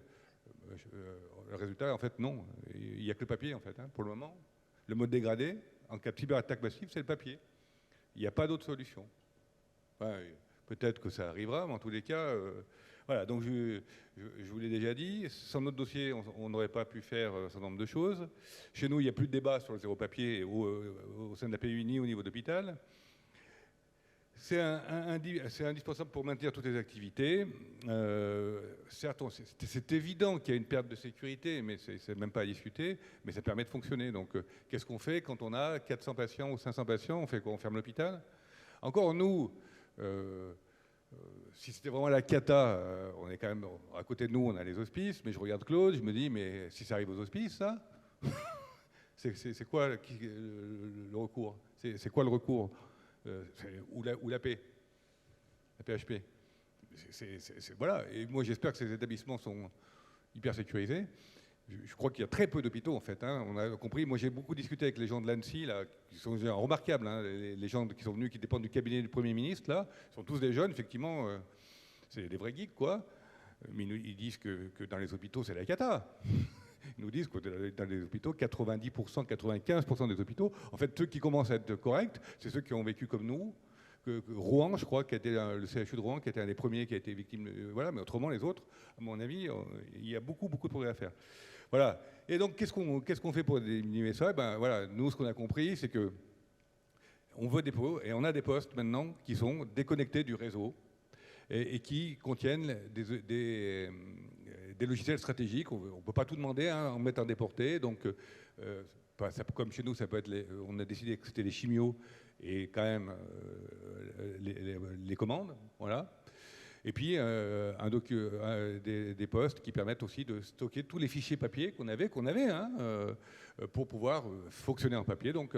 le résultat, en fait, non. Il n'y a que le papier, en fait, hein, pour le moment. Le mode dégradé, en cas de cyberattaque massive, c'est le papier. Il n'y a pas d'autre solution. Enfin, peut-être que ça arrivera, mais en tous les cas... voilà, donc je vous l'ai déjà dit, sans notre dossier, on n'aurait pas pu faire un certain nombre de choses. Chez nous, il n'y a plus de débat sur le zéro papier au sein de la PUI ni au niveau d'hôpital. C'est indispensable pour maintenir toutes les activités. Certes, c'est évident qu'il y a une perte de sécurité, mais c'est même pas à discuter, mais ça permet de fonctionner. Donc, qu'est-ce qu'on fait quand on a 400 patients ou 500 patients? On fait quoi? On ferme l'hôpital? Encore, nous... si c'était vraiment la cata, on est quand même à côté de nous, on a les hospices, mais je regarde Claude, je me dis, mais si ça arrive aux hospices, ça, c'est quoi le recours? C'est quoi le recours? Ou la P, la PHP. Voilà. Et moi, j'espère que ces établissements sont hyper sécurisés. Je crois qu'il y a très peu d'hôpitaux en fait. Hein. On a compris. Moi, j'ai beaucoup discuté avec les gens de l'ANSSI, là, qui sont remarquables. Hein. Les gens qui sont venus, qui dépendent du cabinet du Premier ministre, là, sont tous des jeunes. Effectivement, c'est des vrais geeks, quoi. Mais ils disent que dans les hôpitaux, c'est la cata. Ils nous disent que dans les hôpitaux, 90%, 95% des hôpitaux, en fait, ceux qui commencent à être corrects, c'est ceux qui ont vécu comme nous. Que Rouen, je crois, qui a été le CHU de Rouen, qui a été un des premiers qui a été victime. Voilà, mais autrement, les autres, à mon avis, il y a beaucoup de progrès à faire. Voilà. Et donc, qu'est-ce qu'on fait pour diminuer ça? Ben voilà, nous, ce qu'on a compris, c'est que on veut et on a des postes maintenant qui sont déconnectés du réseau et qui contiennent des logiciels stratégiques. On ne peut pas tout demander, hein, en mettre un déporté. Donc, comme chez nous, ça peut être on a décidé que c'était les chimios et quand même les commandes, voilà. Et puis des postes qui permettent aussi de stocker tous les fichiers papier qu'on avait hein, pour pouvoir fonctionner en papier. Donc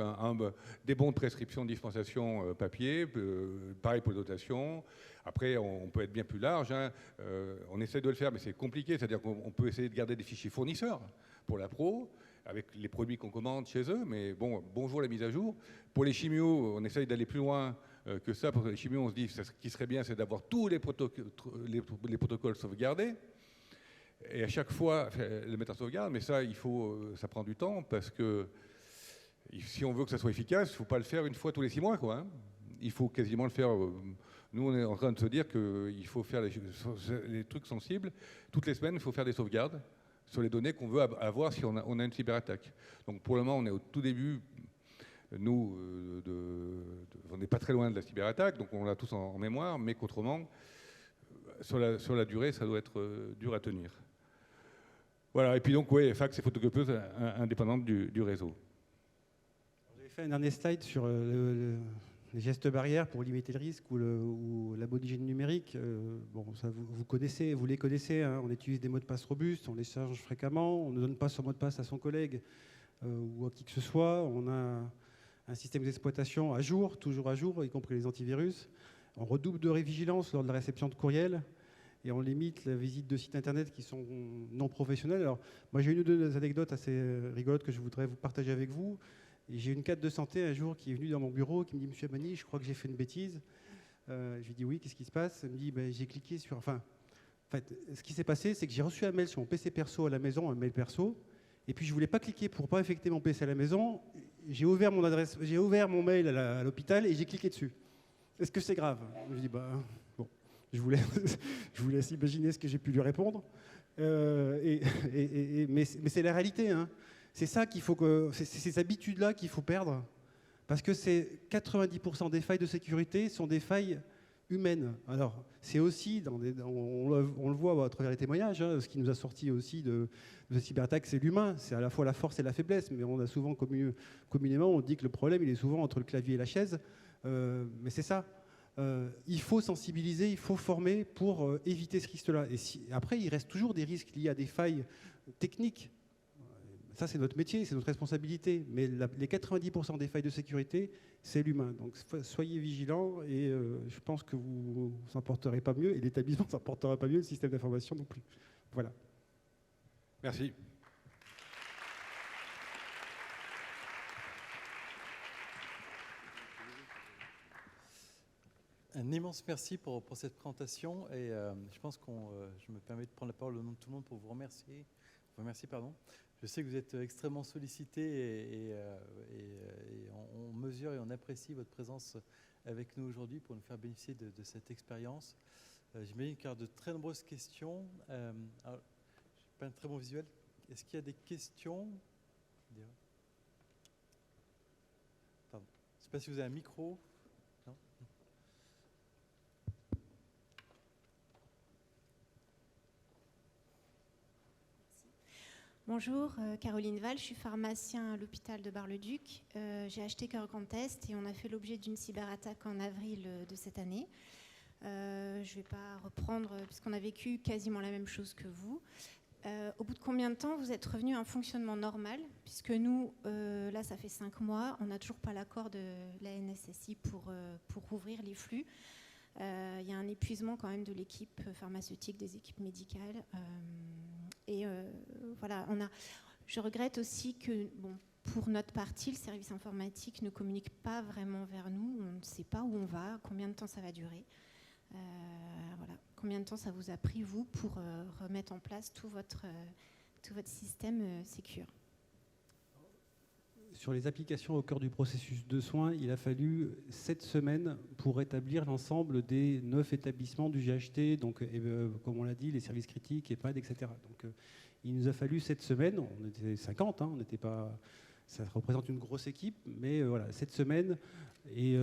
des bons de prescription, de dispensation papier, pareil pour la dotation. Après, on peut être bien plus large. Hein. On essaie de le faire, mais c'est compliqué. C'est-à-dire qu'on peut essayer de garder des fichiers fournisseurs pour la pro, avec les produits qu'on commande chez eux, mais bon, bonjour la mise à jour. Pour les chimios, on essaye d'aller plus loin que ça. Pour les chimios, on se dit ce qui serait bien, c'est d'avoir tous les protocoles sauvegardés. Et à chaque fois, le mettre en sauvegarde, mais ça, ça prend du temps, parce que si on veut que ça soit efficace, il ne faut pas le faire une fois tous les 6 mois, quoi. Hein. Il faut quasiment le faire. Nous, on est en train de se dire qu'il faut faire les trucs sensibles. Toutes les semaines, il faut faire des sauvegardes sur les données qu'on veut avoir si on a une cyberattaque. Donc pour le moment, on est au tout début, nous, on n'est pas très loin de la cyberattaque, donc on l'a tous en mémoire, mais qu'autrement, sur la durée, ça doit être dur à tenir. Voilà, et puis donc, oui, fax et photocopieuse indépendantes du réseau. J'avais fait un dernier slide sur les gestes barrières pour limiter le risque ou la bonne hygiène numérique. Bon, ça, vous les connaissez. Hein, on utilise des mots de passe robustes, on les change fréquemment, on ne donne pas son mot de passe à son collègue ou à qui que ce soit. On a un système d'exploitation à jour, toujours à jour, y compris les antivirus. On redouble de vigilance lors de la réception de courriels et on limite la visite de sites internet qui sont non professionnels. Alors, moi, j'ai une ou deux anecdotes assez rigolotes que je voudrais vous partager avec vous. Et j'ai une cadre de santé un jour qui est venue dans mon bureau, qui me dit « Monsieur Amani, je crois que j'ai fait une bêtise ». Je lui dis « Oui, qu'est-ce qui se passe ?» Elle me dit « J'ai cliqué sur… » Enfin, en fait, ce qui s'est passé, c'est que j'ai reçu un mail sur mon PC perso à la maison, un mail perso, et puis je ne voulais pas cliquer pour ne pas infecter mon PC à la maison. J'ai ouvert mon mail à l'hôpital et j'ai cliqué dessus. Est-ce que c'est grave? Je dis « Bon, je vous laisse imaginer ce que j'ai pu lui répondre. Mais c'est la réalité, hein. C'est ça c'est ces habitudes-là qu'il faut perdre, parce que 90% des failles de sécurité sont des failles humaines. Alors, c'est aussi, on le voit à travers les témoignages, hein, ce qui nous a sorti aussi de cyberattaque, c'est l'humain. C'est à la fois la force et la faiblesse, mais on a souvent, communément, on dit que le problème, il est souvent entre le clavier et la chaise. Mais c'est ça. Il faut sensibiliser, il faut former pour éviter ce risque-là. Et après, il reste toujours des risques liés à des failles techniques. Ça, c'est notre métier, c'est notre responsabilité. Mais les 90% des failles de sécurité, c'est l'humain. Donc, soyez vigilants et je pense que vous ne s'en porterez pas mieux et l'établissement ne s'en portera pas mieux, le système d'information non plus. Voilà. Merci. Un immense merci pour cette présentation et je pense je me permets de prendre la parole au nom de tout le monde pour vous remercier. Je sais que vous êtes extrêmement sollicité et on mesure et on apprécie votre présence avec nous aujourd'hui pour nous faire bénéficier de cette expérience. J'imagine qu'il y a de très nombreuses questions. Alors, je n'ai pas un très bon visuel. Est-ce qu'il y a des questions? Pardon. Je ne sais pas si vous avez un micro. Non ? Bonjour, Caroline Val, je suis pharmacien à l'hôpital de Bar-le-Duc. J'ai acheté Cœur Grand Est et on a fait l'objet d'une cyberattaque en avril de cette année. Je ne vais pas reprendre puisqu'on a vécu quasiment la même chose que vous. Au bout de combien de temps vous êtes revenu à un fonctionnement normal? Puisque nous, là, ça fait 5 mois, on n'a toujours pas l'accord de la NSSI pour rouvrir les flux. Il y a un épuisement quand même de l'équipe pharmaceutique, des équipes médicales. Et voilà, je regrette aussi que, bon, pour notre partie, le service informatique ne communique pas vraiment vers nous. On ne sait pas où on va, combien de temps ça va durer. Voilà. Combien de temps ça vous a pris, vous, pour remettre en place tout votre système Secure? Sur les applications au cœur du processus de soins, il a fallu 7 semaines pour établir l'ensemble des 9 établissements du GHT, donc, comme on l'a dit, les services critiques, EHPAD, etc. Donc, il nous a fallu 7 semaines, on était 50, on n'était pas, ça représente une grosse équipe, mais voilà, 7 semaines, et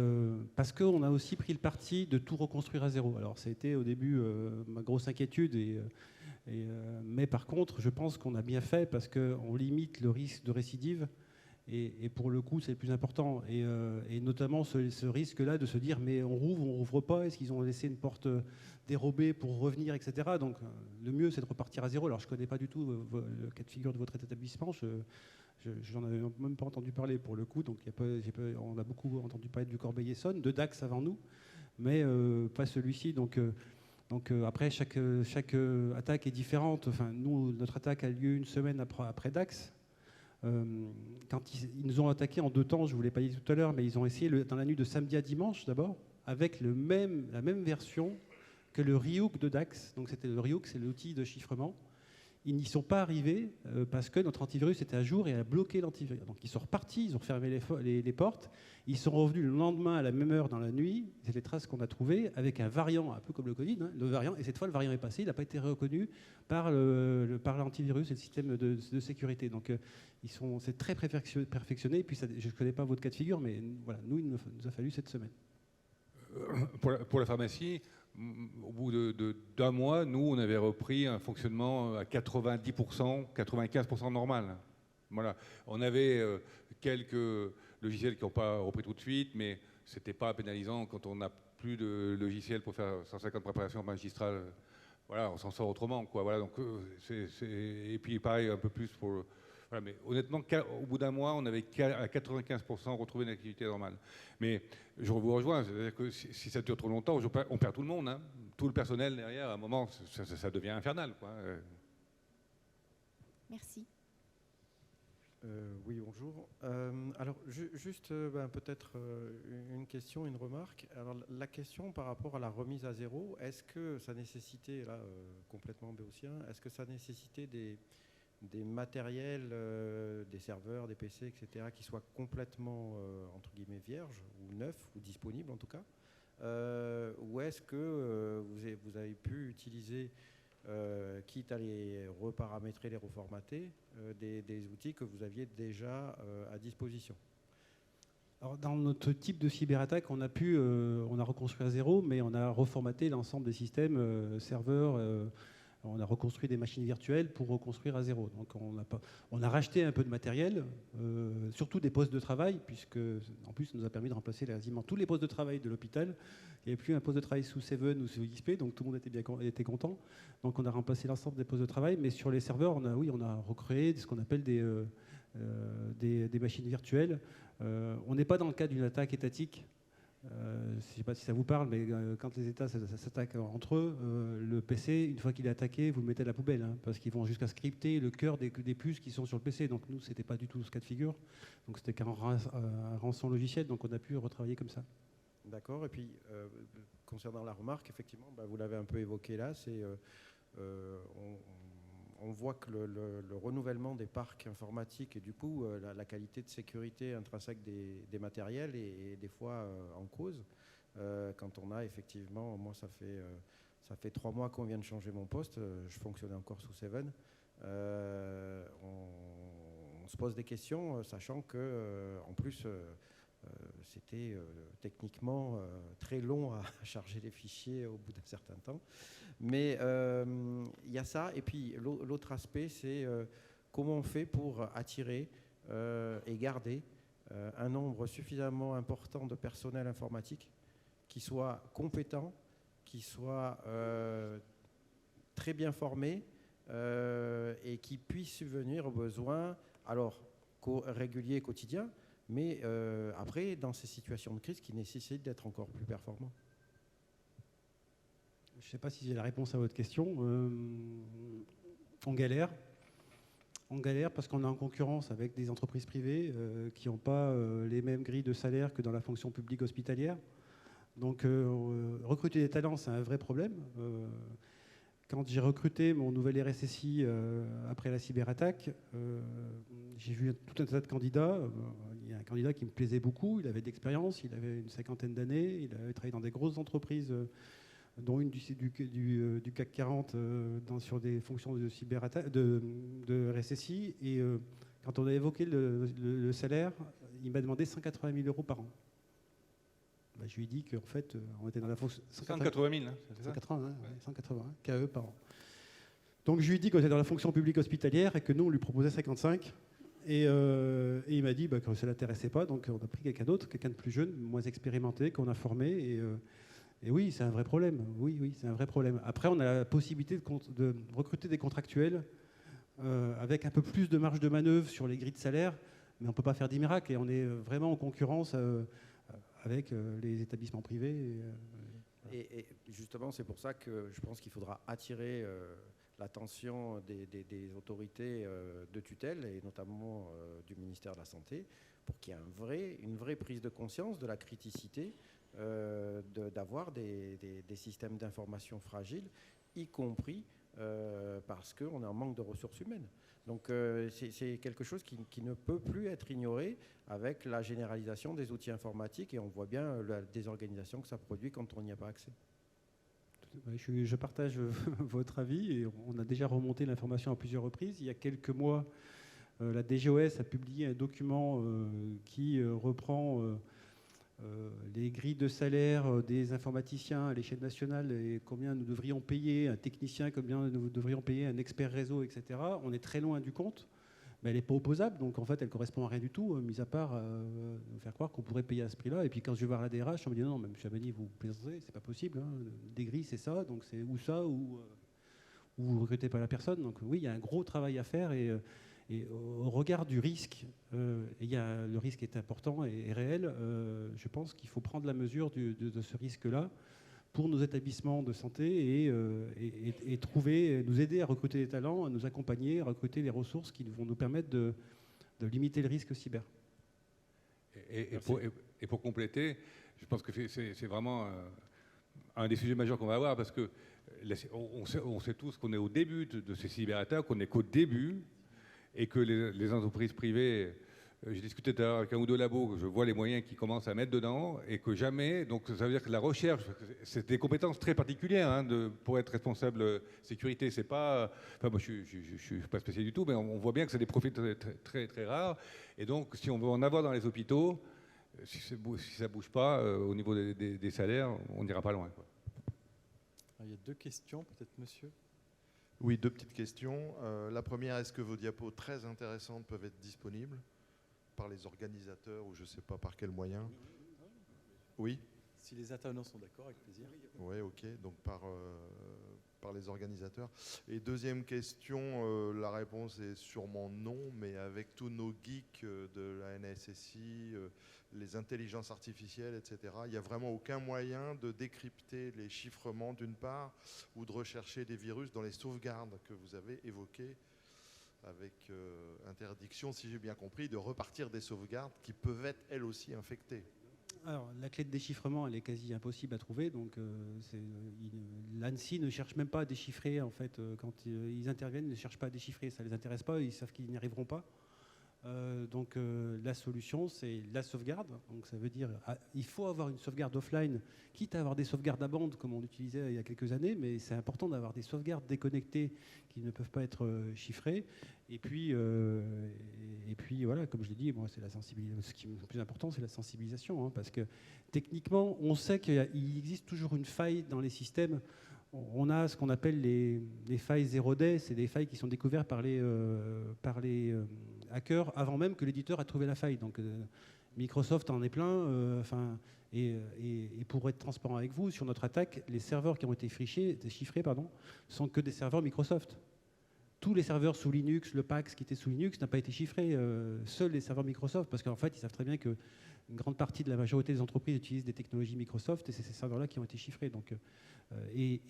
parce qu'on a aussi pris le parti de tout reconstruire à zéro. Alors ça a été au début ma grosse inquiétude, mais par contre, je pense qu'on a bien fait parce qu'on limite le risque de récidive. Et pour le coup, c'est le plus important. Et notamment ce risque-là de se dire, mais on rouvre pas, est-ce qu'ils ont laissé une porte dérobée pour revenir, etc. Donc le mieux, c'est de repartir à zéro. Alors je ne connais pas du tout le cas de figure de votre établissement. Je n'en avais même pas entendu parler pour le coup. Donc on a beaucoup entendu parler du Corbeil-Essonnes, de Dax avant nous, mais pas celui-ci. Donc après, chaque attaque est différente. Enfin, nous, notre attaque a lieu une semaine après Dax. Quand ils nous ont attaqué en 2 temps, je ne vous l'ai pas dit tout à l'heure, mais ils ont essayé dans la nuit de samedi à dimanche d'abord, avec la même version que le Ryuk de Dax. Donc c'était le Ryuk, c'est l'outil de chiffrement. Ils n'y sont pas arrivés parce que notre antivirus était à jour et a bloqué l'antivirus. Donc ils sont repartis, ils ont fermé les portes. Ils sont revenus le lendemain à la même heure dans la nuit. C'est les traces qu'on a trouvées avec un variant, un peu comme le Covid, le variant. Et cette fois, le variant est passé. Il n'a pas été reconnu par l'antivirus et le système de sécurité. Donc c'est très perfectionné. Et puis je ne connais pas votre cas de figure, mais voilà, nous, il nous a fallu 7 semaines. Pour la pharmacie, au bout d'un mois, nous, on avait repris un fonctionnement à 90%, 95% normal. Voilà. On avait quelques logiciels qui n'ont pas repris tout de suite, mais ce n'était pas pénalisant quand on n'a plus de logiciels pour faire 150 préparations magistrales. Voilà, on s'en sort autrement, quoi. Voilà, donc, et puis pareil, un peu plus pour... Voilà, mais honnêtement, au bout d'un mois, on avait à 95% retrouvé une activité normale. Mais je vous rejoins, c'est-à-dire que si ça dure trop longtemps, on perd tout le monde, hein. Tout le personnel derrière, à un moment, ça devient infernal, quoi. Merci. Oui, bonjour. Alors, juste peut-être une question, une remarque. Alors, la question par rapport à la remise à zéro, est-ce que ça nécessitait, là, complètement béotien, est-ce que ça nécessitait des matériels, des serveurs, des PC, etc., qui soient complètement, entre guillemets, vierges, ou neufs, ou disponibles en tout cas, ou est-ce que vous avez pu utiliser, quitte à les reparamétrer, les reformater, des outils que vous aviez déjà à disposition? Alors, dans notre type de cyberattaque, on a reconstruit à zéro, mais on a reformaté l'ensemble des systèmes, serveurs. On a reconstruit des machines virtuelles pour reconstruire à zéro. Donc on a racheté un peu de matériel, surtout des postes de travail, puisque en plus ça nous a permis de remplacer quasiment tous les postes de travail de l'hôpital. Il n'y avait plus un poste de travail sous Seven ou sous XP, donc tout le monde était content. Donc on a remplacé l'ensemble des postes de travail, mais sur les serveurs, on a recréé ce qu'on appelle des machines virtuelles. On n'est pas dans le cas d'une attaque étatique. Je ne sais pas si ça vous parle, mais quand les États s'attaquent entre eux, le PC, une fois qu'il est attaqué, vous le mettez à la poubelle, hein, parce qu'ils vont jusqu'à scripter le cœur des puces qui sont sur le PC. Donc nous, ce n'était pas du tout ce cas de figure. Donc c'était qu'un rançon logiciel, donc on a pu retravailler comme ça. D'accord. Et puis, concernant la remarque, effectivement, vous l'avez un peu évoqué là, c'est on voit que le renouvellement des parcs informatiques et du coup la qualité de sécurité intrinsèque des matériels est des fois en cause. Quand on a effectivement, moi ça fait 3 mois qu'on vient de changer mon poste, je fonctionnais encore sous Seven. On se pose des questions, sachant que en plus c'était techniquement très long à charger les fichiers au bout d'un certain temps. Mais il y a ça. Et puis l'autre aspect, c'est comment on fait pour attirer et garder un nombre suffisamment important de personnel informatique qui soit compétent, qui soit très bien formé et qui puisse subvenir aux besoins alors réguliers et quotidiens, mais après, dans ces situations de crise qui nécessitent d'être encore plus performants. Je ne sais pas si j'ai la réponse à votre question. On galère. On galère parce qu'on est en concurrence avec des entreprises privées qui n'ont pas les mêmes grilles de salaire que dans la fonction publique hospitalière. Donc recruter des talents, c'est un vrai problème. Quand j'ai recruté mon nouvel RSSI après la cyberattaque, j'ai vu tout un tas de candidats. Il y a un candidat qui me plaisait beaucoup, il avait de l'expérience, il avait une 50aine d'années, il avait travaillé dans des grosses entreprises, dont une du CAC 40 sur des fonctions de RSSI. Et quand on a évoqué le salaire, il m'a demandé 180 000 euros par an. Bah, je lui ai dit qu'en fait, on était dans la fonction... 180 000, hein, c'est ça ? 180, ouais, 180 KE par an. Donc je lui ai dit qu'on était dans la fonction publique hospitalière et que nous, on lui proposait 55. Et il m'a dit que ça ne l'intéressait pas, donc on a pris quelqu'un d'autre, quelqu'un de plus jeune, moins expérimenté, qu'on a formé. Et oui, c'est un vrai problème. Oui, c'est un vrai problème. Après, on a la possibilité de recruter des contractuels avec un peu plus de marge de manœuvre sur les grilles de salaire, mais on ne peut pas faire des miracles. Et on est vraiment en concurrence avec les établissements privés. Et justement, c'est pour ça que je pense qu'il faudra attirer l'attention des autorités de tutelle, et notamment du ministère de la Santé, pour qu'il y ait une vraie prise de conscience de la criticité d'avoir des systèmes d'information fragiles, y compris parce qu'on est en manque de ressources humaines. Donc c'est quelque chose qui ne peut plus être ignoré avec la généralisation des outils informatiques, et on voit bien la désorganisation que ça produit quand on n'y a pas accès. Je partage votre avis, et on a déjà remonté l'information à plusieurs reprises. Il y a quelques mois, la DGOS a publié un document qui reprend les grilles de salaire des informaticiens à l'échelle nationale et combien nous devrions payer un technicien, combien nous devrions payer un expert réseau, etc. On est très loin du compte, mais elle n'est pas opposable, donc en fait elle ne correspond à rien du tout, mis à part nous faire croire qu'on pourrait payer à ce prix-là. Et puis quand je vais voir la DRH, on me dit non, mais M. Amani, vous plaisantez, c'est pas possible, hein. Des grilles c'est ça, donc c'est ou ça, ou vous ne recrutez pas la personne. Donc oui, il y a un gros travail à faire, et au regard du risque, le risque est important et réel, je pense qu'il faut prendre la mesure de ce risque-là pour nos établissements de santé et nous aider à recruter des talents, à nous accompagner, à recruter les ressources qui vont nous permettre de limiter le risque cyber. Et pour compléter, je pense que c'est vraiment un des sujets majeurs qu'on va avoir, parce que on sait tous qu'on est au début de ces cyberattaques, qu'on n'est qu'au début, et que les entreprises privées, j'ai discuté tout à l'heure avec un ou deux labos, je vois les moyens qu'ils commencent à mettre dedans, et que jamais, donc ça veut dire que la recherche, c'est des compétences très particulières pour être responsable sécurité. C'est pas, enfin moi je suis pas spécial du tout, mais on voit bien que c'est des profils très, très, très rares, et donc si on veut en avoir dans les hôpitaux, si ça bouge pas au niveau des salaires, on n'ira pas loin, quoi. Alors, il y a deux questions, peut-être monsieur. Oui, deux petites questions. La première, est-ce que vos diapos très intéressantes peuvent être disponibles par les organisateurs, ou je ne sais pas par quel moyen? Oui. Si les intervenants sont d'accord, avec plaisir. Oui, ok, donc par les organisateurs. Et deuxième question, la réponse est sûrement non, mais avec tous nos geeks de la NSSI, les intelligences artificielles, etc., il n'y a vraiment aucun moyen de décrypter les chiffrements d'une part, ou de rechercher des virus dans les sauvegardes que vous avez évoquées, avec interdiction, si j'ai bien compris, de repartir des sauvegardes qui peuvent être elles aussi infectées. Alors, la clé de déchiffrement, elle est quasi impossible à trouver. Donc, l'ANSSI ne cherche même pas à déchiffrer. En fait, quand ils interviennent, ils ne cherchent pas à déchiffrer. Ça ne les intéresse pas. Ils savent qu'ils n'y arriveront pas. Donc, la solution, c'est la sauvegarde. Donc, ça veut dire il faut avoir une sauvegarde offline, quitte à avoir des sauvegardes à bande, comme on utilisait il y a quelques années. Mais c'est important d'avoir des sauvegardes déconnectées qui ne peuvent pas être chiffrées. Et puis voilà, comme je l'ai dit, moi, c'est la sensibilisation. Ce qui est le plus important, c'est la sensibilisation, parce que techniquement, on sait qu'il existe toujours une faille dans les systèmes. On a ce qu'on appelle les failles 0-day, c'est des failles qui sont découvertes par les hackers avant même que l'éditeur a trouvé la faille. Donc Microsoft en est plein. Et pour être transparent avec vous, sur notre attaque, les serveurs qui ont été chiffrés, sont que des serveurs Microsoft. Tous les serveurs sous Linux, le PAX qui était sous Linux n'a pas été chiffré, seuls les serveurs Microsoft, parce qu'en fait, ils savent très bien que une grande partie de la majorité des entreprises utilisent des technologies Microsoft et c'est ces serveurs-là qui ont été chiffrés. Donc, et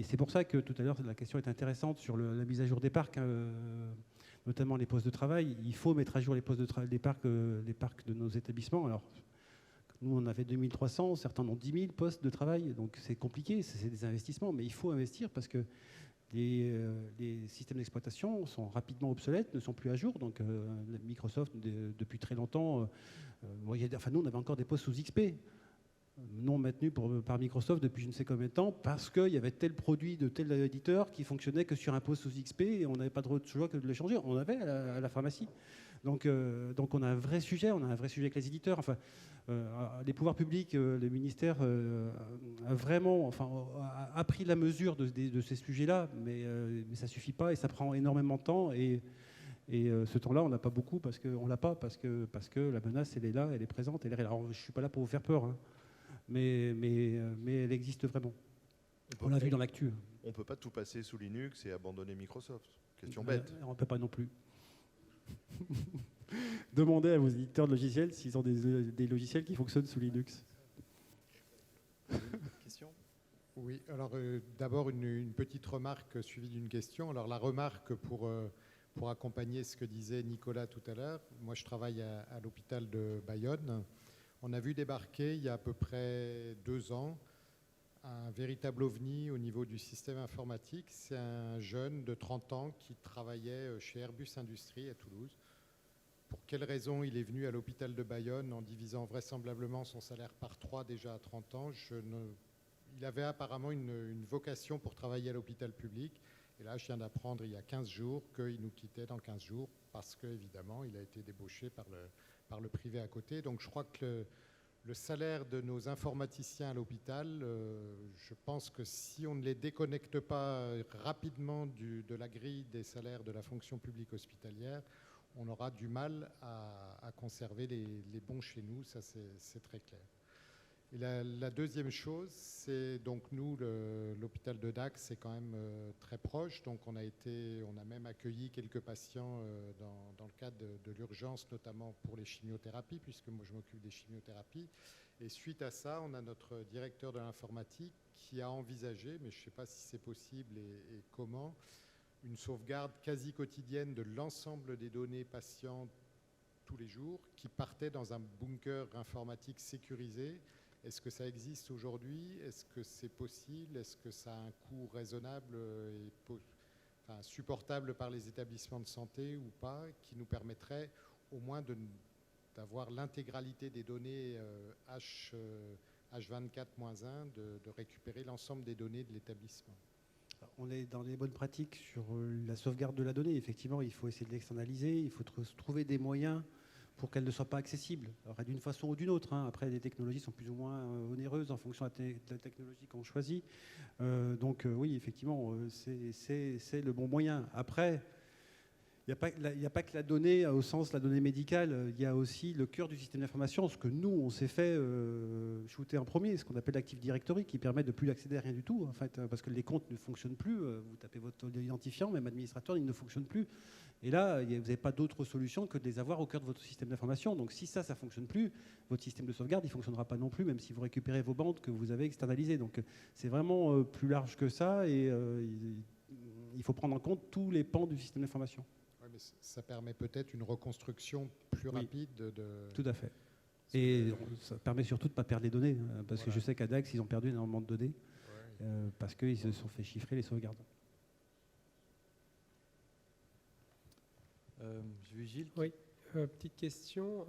c'est pour ça que tout à l'heure, la question est intéressante sur la mise à jour des parcs, notamment les postes de travail. Il faut mettre à jour les postes de travail des parcs de nos établissements. Alors, nous, on avait 2300, certains ont 10 000 postes de travail, donc c'est compliqué, c'est des investissements, mais il faut investir parce que les systèmes d'exploitation sont rapidement obsolètes, ne sont plus à jour. Donc Microsoft, depuis très longtemps, nous, on avait encore des postes sous XP, non maintenus par Microsoft depuis je ne sais combien de temps, parce qu'il y avait tel produit de tel éditeur qui fonctionnait que sur un poste sous XP et on n'avait pas d'autre choix que de le changer. On avait à la pharmacie. Donc on a un vrai sujet, avec les éditeurs. Enfin, les pouvoirs publics, le ministère a vraiment a pris la mesure de ces sujets-là, mais ça ne suffit pas et ça prend énormément de temps. Et ce temps-là, on n'a pas beaucoup parce qu'on l'a pas, parce que la menace, elle est là, elle est présente. Alors, je ne suis pas là pour vous faire peur, hein, mais elle existe vraiment. On l'a vu dans l'actu. On ne peut pas tout passer sous Linux et abandonner Microsoft. Question bête. On ne peut pas non plus. Demandez à vos éditeurs de logiciels s'ils ont des logiciels qui fonctionnent sous Linux. Question ? Oui, alors d'abord une petite remarque suivie d'une question. Alors la remarque pour accompagner ce que disait Nicolas tout à l'heure, moi je travaille à l'hôpital de Bayonne. On a vu débarquer il y a à peu près 2 ans un véritable ovni au niveau du système informatique. C'est un jeune de 30 ans qui travaillait chez Airbus Industrie à Toulouse. Pour quelle raison il est venu à l'hôpital de Bayonne en divisant vraisemblablement son salaire par 3 déjà à 30 ans? Il avait apparemment une vocation pour travailler à l'hôpital public. Et là, je viens d'apprendre il y a 15 jours qu'il nous quittait dans 15 jours parce qu'évidemment, il a été débauché par le privé à côté. Donc je crois que le salaire de nos informaticiens à l'hôpital, je pense que si on ne les déconnecte pas rapidement de la grille des salaires de la fonction publique hospitalière, on aura du mal à conserver les bons chez nous, ça c'est très clair. Et la deuxième chose, c'est donc nous, l'hôpital de Dax, c'est quand même très proche, donc on a même accueilli quelques patients dans le cadre de l'urgence, notamment pour les chimiothérapies, puisque moi je m'occupe des chimiothérapies. Et suite à ça, on a notre directeur de l'informatique qui a envisagé, mais je ne sais pas si c'est possible et comment, une sauvegarde quasi quotidienne de l'ensemble des données patients tous les jours, qui partaient dans un bunker informatique sécurisé. Est-ce que ça existe aujourd'hui? Est-ce que c'est possible? Est-ce que ça a un coût raisonnable et supportable par les établissements de santé ou pas, qui nous permettrait au moins d'avoir l'intégralité des données H24-1, de récupérer l'ensemble des données de l'établissement? On est dans les bonnes pratiques sur la sauvegarde de la donnée. Effectivement, il faut essayer de l'externaliser, il faut trouver des moyens pour qu'elle ne soit pas accessible, d'une façon ou d'une autre. Hein. Après, les technologies sont plus ou moins onéreuses en fonction de la technologie qu'on choisit. Oui, effectivement, c'est le bon moyen. Après, il n'y a pas que la donnée au sens la donnée médicale, il y a aussi le cœur du système d'information, ce que nous, on s'est fait shooter en premier, ce qu'on appelle l'Active Directory, qui permet de ne plus accéder à rien du tout, en fait, parce que les comptes ne fonctionnent plus. Vous tapez votre identifiant, même administrateur, il ne fonctionne plus. Et là, vous n'avez pas d'autre solution que de les avoir au cœur de votre système d'information. Donc si ça ne fonctionne plus, votre système de sauvegarde, il ne fonctionnera pas non plus, même si vous récupérez vos bandes que vous avez externalisées. Donc c'est vraiment plus large que ça, et il faut prendre en compte tous les pans du système d'information. Oui, mais ça permet peut-être une reconstruction plus rapide Tout à fait. Et ça permet surtout de ne pas perdre les données, parce que je sais qu'à Dax, ils ont perdu énormément de données, parce qu'ils se sont fait chiffrer les sauvegardes. J'ai vu Gilles. Oui, petite question.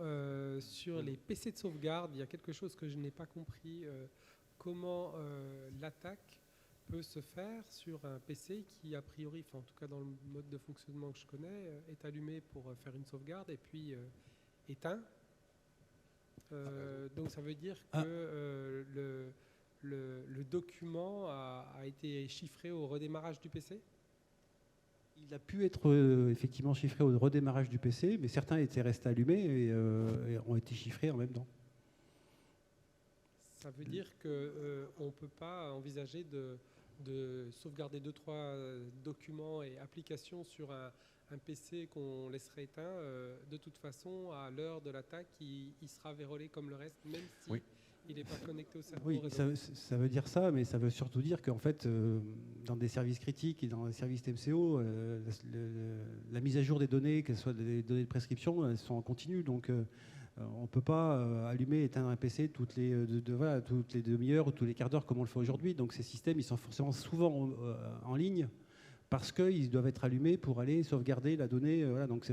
Sur les PC de sauvegarde, il y a quelque chose que je n'ai pas compris. Comment l'attaque peut se faire sur un PC qui, a priori, en tout cas dans le mode de fonctionnement que je connais, est allumé pour faire une sauvegarde et puis éteint. Donc ça veut dire que le document a été chiffré au redémarrage du PC ? Il a pu être effectivement chiffré au redémarrage du PC, mais certains étaient restés allumés et ont été chiffrés en même temps. Ça veut dire qu'on ne peut pas envisager de sauvegarder 2-3 documents et applications sur un PC qu'on laisserait éteint, de toute façon, à l'heure de l'attaque, il sera vérolé comme le reste, même si Oui. il n'est pas connecté au serveur. Oui, ça veut dire ça, mais ça veut surtout dire qu'en fait, dans des services critiques et dans les services MCO, la mise à jour des données, qu'elles soient des données de prescription, elles sont en continu. Donc, on ne peut pas allumer et éteindre un PC toutes les demi-heures ou tous les quarts d'heure comme on le fait aujourd'hui. Donc, ces systèmes, ils sont forcément souvent en ligne parce qu'ils doivent être allumés pour aller sauvegarder la donnée. Voilà, donc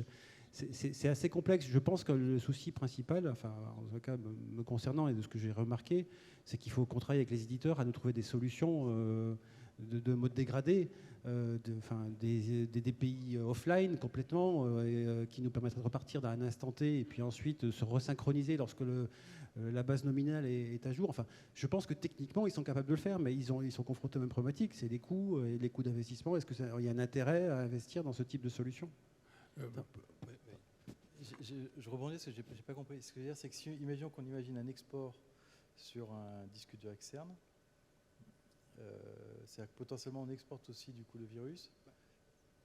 c'est assez complexe. Je pense que le souci principal, enfin, en tout cas me concernant et de ce que j'ai remarqué, c'est qu'il faut qu'on travaille avec les éditeurs à nous trouver des solutions de mode dégradé, des DPI offline complètement, qui nous permettraient de repartir d'un instant T et puis ensuite se resynchroniser lorsque la base nominale est à jour. Enfin, je pense que techniquement, ils sont capables de le faire, mais ils sont confrontés aux mêmes problématiques. C'est les coûts et les coûts d'investissement. Est-ce qu'il y a un intérêt à investir dans ce type de solution ? Je rebondis parce que j'ai pas compris. Ce que je veux dire, c'est que si, imaginons qu'on imagine un export sur un disque dur externe, c'est-à-dire que potentiellement on exporte aussi du coup le virus.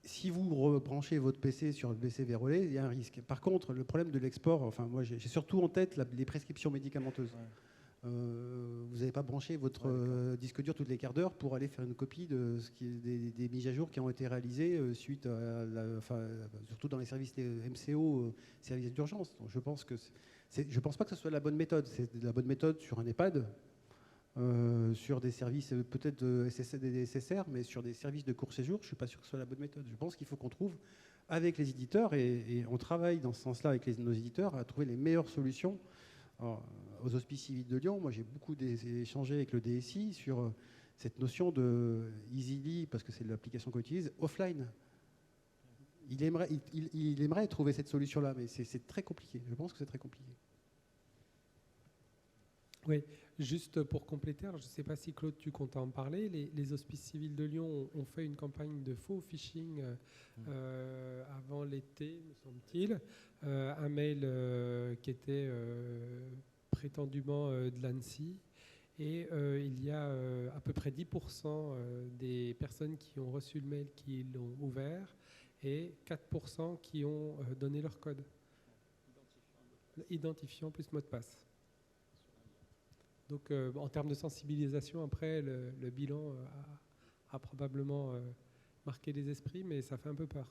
Si vous rebranchez votre PC sur le PC vérolé, il y a un risque. Par contre, le problème de l'export, enfin moi j'ai surtout en tête les prescriptions médicamenteuses. Ouais. Vous n'avez pas branché votre disque dur toutes les quarts d'heure pour aller faire une copie de des mises à jour qui ont été réalisées suite à surtout dans les services MCO, services d'urgence. Donc je pense pas que ce soit la bonne méthode. C'est la bonne méthode sur un EHPAD, sur des services peut-être des SSR, mais sur des services de court séjour, je ne suis pas sûr que ce soit la bonne méthode. Je pense qu'il faut qu'on trouve avec les éditeurs, et on travaille dans ce sens-là avec nos éditeurs, à trouver les meilleures solutions. Alors, aux Hospices Civils de Lyon, moi j'ai beaucoup échangé avec le DSI sur cette notion de Easily, parce que c'est l'application qu'on utilise, offline. Il aimerait trouver cette solution-là, mais c'est très compliqué. Je pense que c'est très compliqué. Oui, juste pour compléter, alors je ne sais pas si Claude, tu comptes en parler, les Hospices Civils de Lyon ont fait une campagne de faux phishing avant l'été, me semble-t-il. Un mail qui était prétendument de l'ANSSI. Et il y a à peu près 10% des personnes qui ont reçu le mail qui l'ont ouvert et 4% qui ont donné leur code. Identifiant plus mot de passe. Donc en termes de sensibilisation, après, le bilan a probablement marqué les esprits, mais ça fait un peu peur.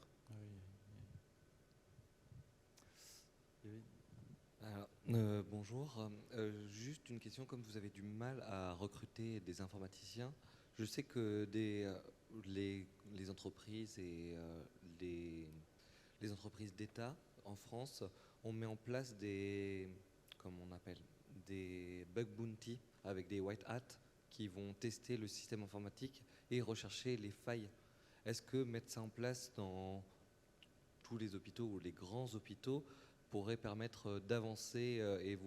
Alors, bonjour. Juste une question, comme vous avez du mal à recruter des informaticiens, je sais que les entreprises et les entreprises d'État en France, on met en place des bug bounty avec des white hats qui vont tester le système informatique et rechercher les failles. Est-ce que mettre ça en place dans tous les hôpitaux ou les grands hôpitaux pourrait permettre d'avancer et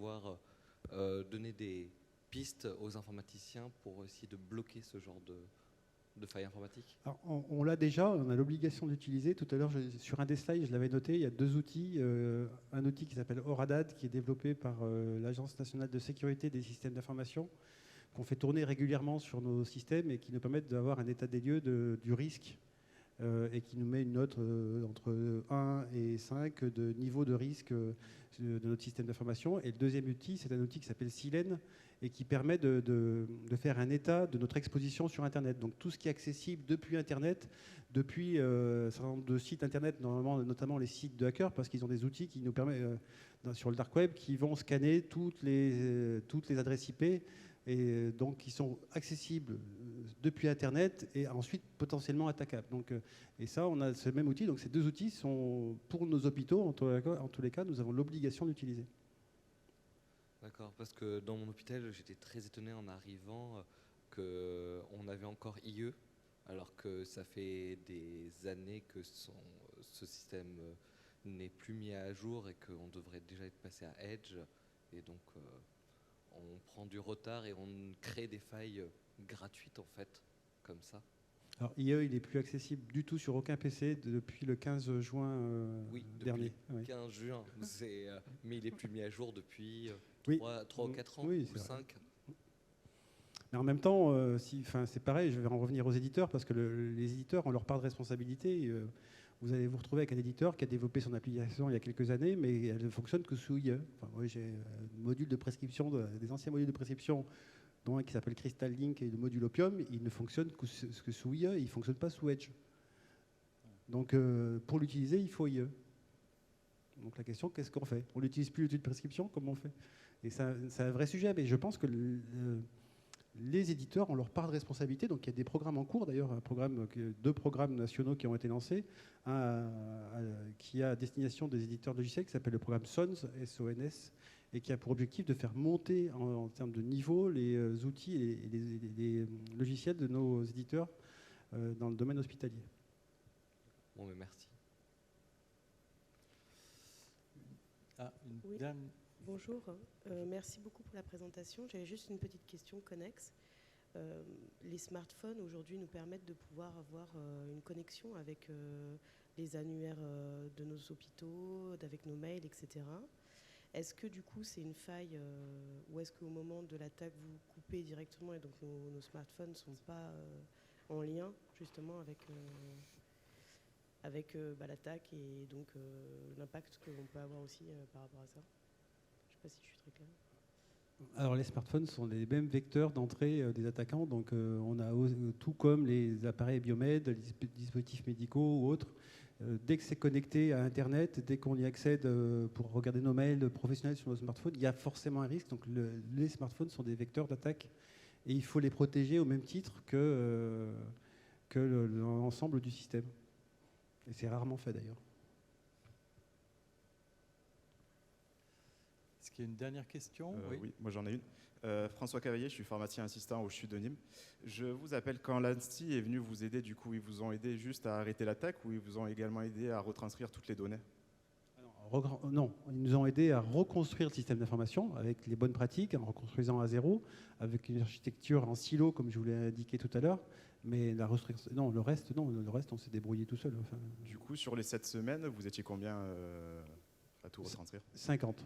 donner des pistes aux informaticiens pour essayer de bloquer ce genre de failles informatiques? Alors, on l'a déjà, on a l'obligation d'utiliser. Tout à l'heure, sur un des slides, je l'avais noté, il y a deux outils. Un outil qui s'appelle Horadad, qui est développé par l'Agence nationale de sécurité des systèmes d'information, qu'on fait tourner régulièrement sur nos systèmes et qui nous permettent d'avoir un état des lieux du risque et qui nous met une note entre 1 et 5 de niveau de risque de notre système d'information. Et le deuxième outil, c'est un outil qui s'appelle Silène et qui permet de faire un état de notre exposition sur Internet. Donc tout ce qui est accessible depuis Internet, depuis un certain nombre de sites Internet, notamment les sites de hackers, parce qu'ils ont des outils qui nous permettent, sur le dark web, qui vont scanner toutes les adresses IP, et donc qui sont accessibles depuis Internet et ensuite potentiellement attaquables. Donc, et ça, on a ce même outil. Donc ces deux outils sont pour nos hôpitaux, en tous les cas, nous avons l'obligation d'utiliser. D'accord, parce que dans mon hôpital, j'étais très étonné en arrivant qu'on avait encore IE, alors que ça fait des années que ce système n'est plus mis à jour et qu'on devrait déjà être passé à Edge. Et donc, on prend du retard et on crée des failles gratuites, en fait, comme ça. Alors, IE, il n'est plus accessible du tout sur aucun PC depuis le 15 juin dernier. Oui, 15 juin, mais il n'est plus mis à jour depuis 3 ou 4 ans, oui, ou 5. Mais en même temps, c'est pareil, je vais en revenir aux éditeurs, parce que les éditeurs ont leur part de responsabilité. Vous allez vous retrouver avec un éditeur qui a développé son application il y a quelques années, mais elle ne fonctionne que sous IE. Enfin, moi, j'ai module de prescription, des anciens modules de prescription, dont un qui s'appelle Crystal Link et le module Opium, il ne fonctionne que sous IE, il ne fonctionne pas sous Edge. Donc, pour l'utiliser, il faut IE. Donc, la question, qu'est-ce qu'on fait? On n'utilise plus l'outil de prescription, comment on fait? Et c'est un vrai sujet, mais je pense que les éditeurs ont leur part de responsabilité. Donc, il y a des programmes en cours, d'ailleurs, deux programmes nationaux qui ont été lancés. Un qui a à destination des éditeurs de logiciels, qui s'appelle le programme SONS, S-O-N-S, et qui a pour objectif de faire monter en termes de niveau les outils et les logiciels de nos éditeurs dans le domaine hospitalier. Bon, mais merci. Oui. Bonjour, merci beaucoup pour la présentation. J'avais juste une petite question connexe. Les smartphones aujourd'hui nous permettent de pouvoir avoir une connexion avec les annuaires de nos hôpitaux, avec nos mails, etc. Est-ce que du coup c'est une faille ou est-ce qu'au moment de l'attaque vous coupez directement et donc nos smartphones ne sont pas en lien justement avec l'attaque et donc l'impact que l'on peut avoir aussi par rapport à ça? Je ne sais pas si je suis très claire. Alors les smartphones sont les mêmes vecteurs d'entrée des attaquants, donc on a tout comme les appareils biomèdes, les dispositifs médicaux ou autres. Dès que c'est connecté à Internet, dès qu'on y accède pour regarder nos mails professionnels sur nos smartphones, il y a forcément un risque. Donc les smartphones sont des vecteurs d'attaque et il faut les protéger au même titre que l'ensemble du système. Et c'est rarement fait d'ailleurs. Est-ce qu'il y a une dernière question? Oui, moi j'en ai une. François Cavalier, je suis pharmacien assistant au CHU de Nîmes. Je vous appelle quand l'ANSSI est venu vous aider, du coup, ils vous ont aidé juste à arrêter l'attaque ou ils vous ont également aidé à retranscrire toutes les données? Non, ils nous ont aidés à reconstruire le système d'information avec les bonnes pratiques, en reconstruisant à zéro, avec une architecture en silo, comme je vous l'ai indiqué tout à l'heure. Mais le reste, on s'est débrouillé tout seul. Enfin, du coup, sur les 7 semaines, vous étiez combien à tout retranscrire? 50.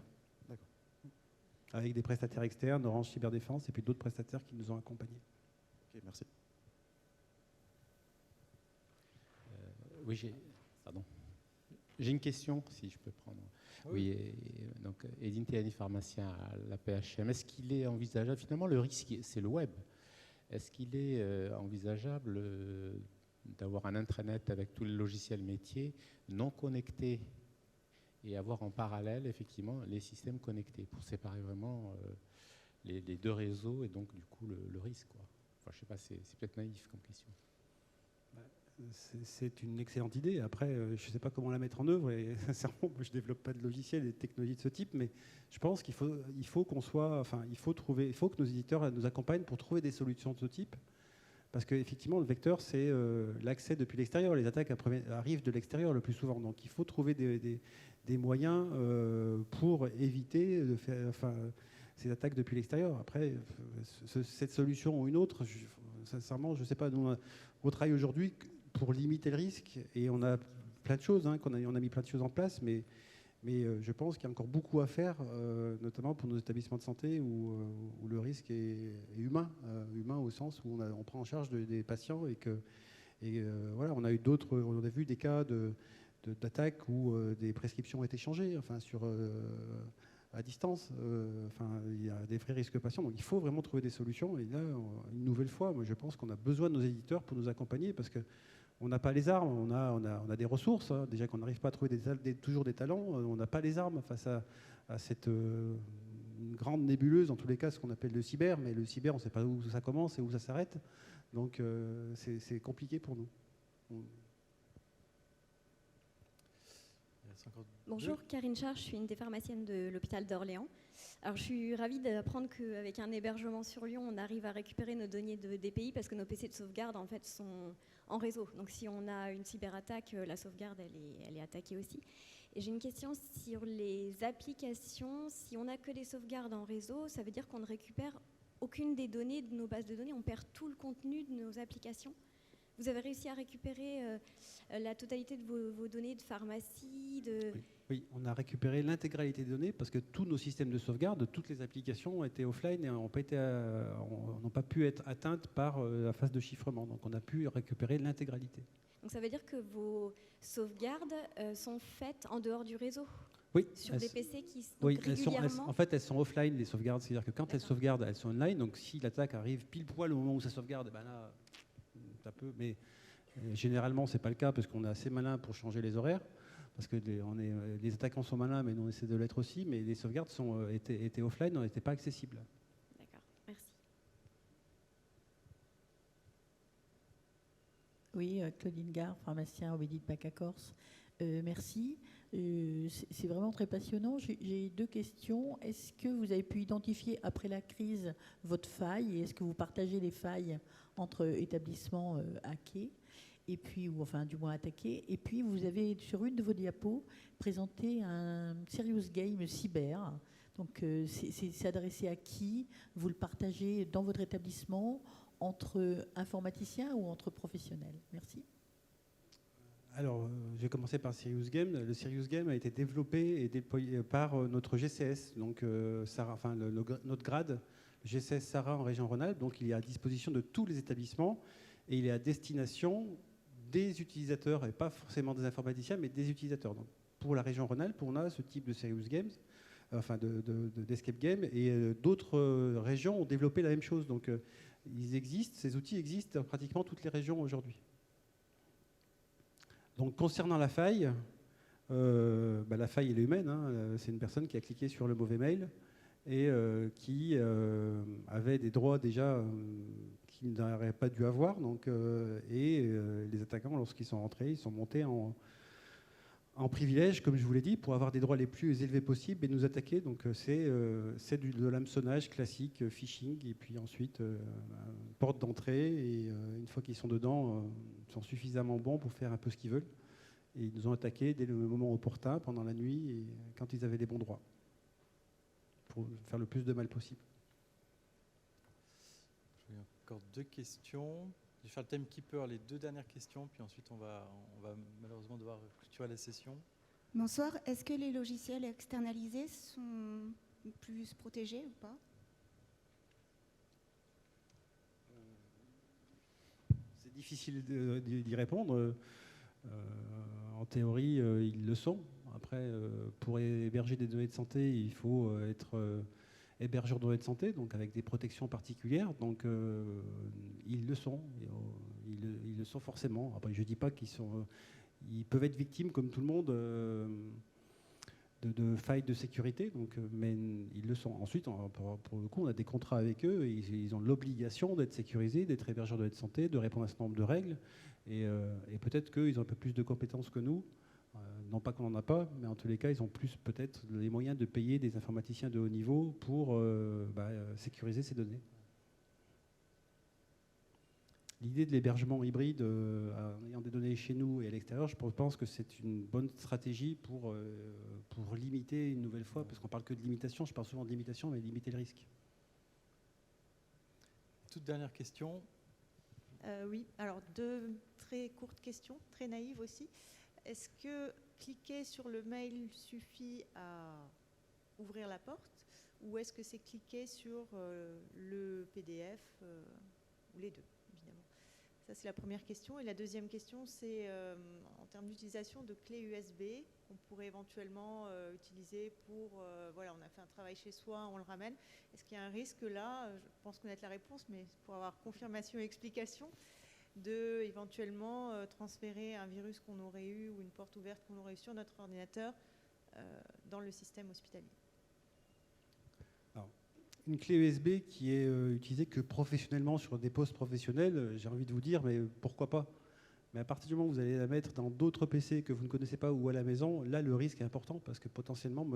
D'accord. Avec des prestataires externes, Orange Cyberdéfense, et puis d'autres prestataires qui nous ont accompagnés. Ok, merci. Oui, j'ai une question, si je peux prendre. Oui, donc Edine Théani, pharmacien à la PHM. Est-ce qu'il est envisageable, finalement, le risque, c'est le web. Est-ce qu'il est envisageable d'avoir un intranet avec tous les logiciels métiers non connectés et avoir en parallèle, effectivement, les systèmes connectés pour séparer vraiment les deux réseaux et donc, du coup, le risque, quoi. Enfin, je ne sais pas, c'est peut-être naïf comme question. C'est une excellente idée. Après, je ne sais pas comment la mettre en œuvre. Et sincèrement, je ne développe pas de logiciels et de technologies de ce type, mais je pense qu'il faut que nos éditeurs nous accompagnent pour trouver des solutions de ce type. Parce qu'effectivement, le vecteur, c'est l'accès depuis l'extérieur. Les attaques arrivent de l'extérieur le plus souvent. Donc, il faut trouver des moyens pour éviter de faire ces attaques depuis l'extérieur. Après, cette solution ou une autre, sincèrement, je ne sais pas. Nous, on travaille aujourd'hui pour limiter le risque et on a plein de choses, on a mis plein de choses en place, mais je pense qu'il y a encore beaucoup à faire, notamment pour nos établissements de santé où le risque est humain au sens où on prend en charge des patients voilà, on a vu des cas d'attaques où des prescriptions ont été changées, à distance. Il y a des vrais risques patients, donc il faut vraiment trouver des solutions. Et là, une nouvelle fois, moi, je pense qu'on a besoin de nos éditeurs pour nous accompagner parce qu'on n'a pas les armes, on a des ressources. Déjà qu'on n'arrive pas à trouver toujours des talents, on n'a pas les armes face à cette grande nébuleuse, en tous les cas, ce qu'on appelle le cyber. Mais le cyber, on ne sait pas où ça commence et où ça s'arrête. Donc, c'est compliqué pour nous. Bonjour, Karine Char, je suis une des pharmaciennes de l'hôpital d'Orléans. Alors, je suis ravie d'apprendre qu'avec un hébergement sur Lyon, on arrive à récupérer nos données de DPI parce que nos PC de sauvegarde, en fait, sont en réseau. Donc, si on a une cyberattaque, la sauvegarde, elle est attaquée aussi. Et j'ai une question sur les applications. Si on n'a que des sauvegardes en réseau, ça veut dire qu'on ne récupère aucune des données de nos bases de données. On perd tout le contenu de nos applications. Vous avez réussi à récupérer la totalité de vos données de pharmacie Oui, on a récupéré l'intégralité des données parce que tous nos systèmes de sauvegarde, toutes les applications étaient offline et n'ont pas pu être atteintes par la phase de chiffrement. Donc on a pu récupérer l'intégralité. Donc ça veut dire que vos sauvegardes sont faites en dehors du réseau? Oui. Sur des PC qui sont oui, régulièrement... en fait, elles sont offline, les sauvegardes. C'est-à-dire que quand elles sauvegardent, elles sont online. Donc si l'attaque arrive pile poil au moment où ça sauvegarde, ben là, ça peut. Mais généralement, c'est pas le cas parce qu'on est assez malin pour changer les horaires. Parce que les attaquants sont malins, mais nous on essaie de l'être aussi. Mais les sauvegardes étaient offline, n'étaient pas accessibles. D'accord, merci. Oui, Claudine Gare, pharmacien au Midi de Paca-Corse. Merci. C'est vraiment très passionnant. J'ai 2 questions. Est-ce que vous avez pu identifier après la crise votre faille et est-ce que vous partagez les failles entre établissements hackés et puis, ou enfin du moins attaqués? Et puis vous avez sur une de vos diapos présenté un serious game cyber. Donc c'est adressé à qui? Vous le partagez dans votre établissement entre informaticiens ou entre professionnels? Merci. Alors, je vais commencer par Serious Game. Le Serious Game a été développé et déployé par notre GCS, donc notre grade, le GCS Sarah en région Rhône-Alpes. Donc, il est à disposition de tous les établissements et il est à destination des utilisateurs, et pas forcément des informaticiens, mais des utilisateurs. Donc, pour la région Rhône-Alpes, on a ce type de Serious Games, d'escape game, et d'autres régions ont développé la même chose. Donc, ils existent, ces outils existent dans pratiquement toutes les régions aujourd'hui. Donc, concernant la faille, la faille, elle est humaine. Hein. C'est une personne qui a cliqué sur le mauvais mail et qui avait des droits déjà qu'il n'aurait pas dû avoir. Donc, les attaquants, lorsqu'ils sont rentrés, ils sont montés en privilège, comme je vous l'ai dit, pour avoir des droits les plus élevés possibles et nous attaquer. Donc, c'est de l'hameçonnage classique, phishing, et puis ensuite, porte d'entrée. Et une fois qu'ils sont dedans, ils sont suffisamment bons pour faire un peu ce qu'ils veulent. Et ils nous ont attaqués dès le moment opportun, pendant la nuit, et quand ils avaient les bons droits, pour faire le plus de mal possible. J'ai encore 2 questions. Je vais faire le timekeeper, les 2 dernières questions, puis ensuite on va malheureusement devoir clôturer la session. Bonsoir. Est-ce que les logiciels externalisés sont plus protégés ou pas? C'est difficile d'y répondre. En théorie, ils le sont. Après, pour héberger des données de santé, il faut être hébergeur de données de santé, donc avec des protections particulières. Donc, ils le sont. Ils le sont forcément. Après, je ne dis pas ils peuvent être victimes, comme tout le monde, de failles de sécurité, donc, mais ils le sont. Ensuite, pour le coup, on a des contrats avec eux. Et ils ont l'obligation d'être sécurisés, d'être hébergeurs de données de santé, de répondre à ce nombre de règles. Et peut-être qu'ils ont un peu plus de compétences que nous. Non pas qu'on n'en a pas, mais en tous les cas, ils ont plus peut-être les moyens de payer des informaticiens de haut niveau pour sécuriser ces données. L'idée de l'hébergement hybride en ayant des données chez nous et à l'extérieur, je pense que c'est une bonne stratégie pour limiter une nouvelle fois, parce qu'on parle que de limitation, je parle souvent de limitation, mais limiter le risque. Toute dernière question. Oui, alors 2 très courtes questions, très naïves aussi. Est-ce que cliquer sur le mail suffit à ouvrir la porte ou est-ce que c'est cliquer sur le PDF ou les 2, évidemment? Ça, c'est la première question. Et la deuxième question, c'est en termes d'utilisation de clés USB qu'on pourrait éventuellement utiliser pour... voilà, on a fait un travail chez soi, on le ramène. Est-ce qu'il y a un risque là, je pense connaître la réponse, mais pour avoir confirmation et explication, de éventuellement transférer un virus qu'on aurait eu ou une porte ouverte qu'on aurait eu sur notre ordinateur dans le système hospitalier? Alors, une clé USB qui est utilisée que professionnellement sur des postes professionnels, j'ai envie de vous dire, mais pourquoi pas? Mais à partir du moment où vous allez la mettre dans d'autres PC que vous ne connaissez pas ou à la maison, là, le risque est important parce que potentiellement,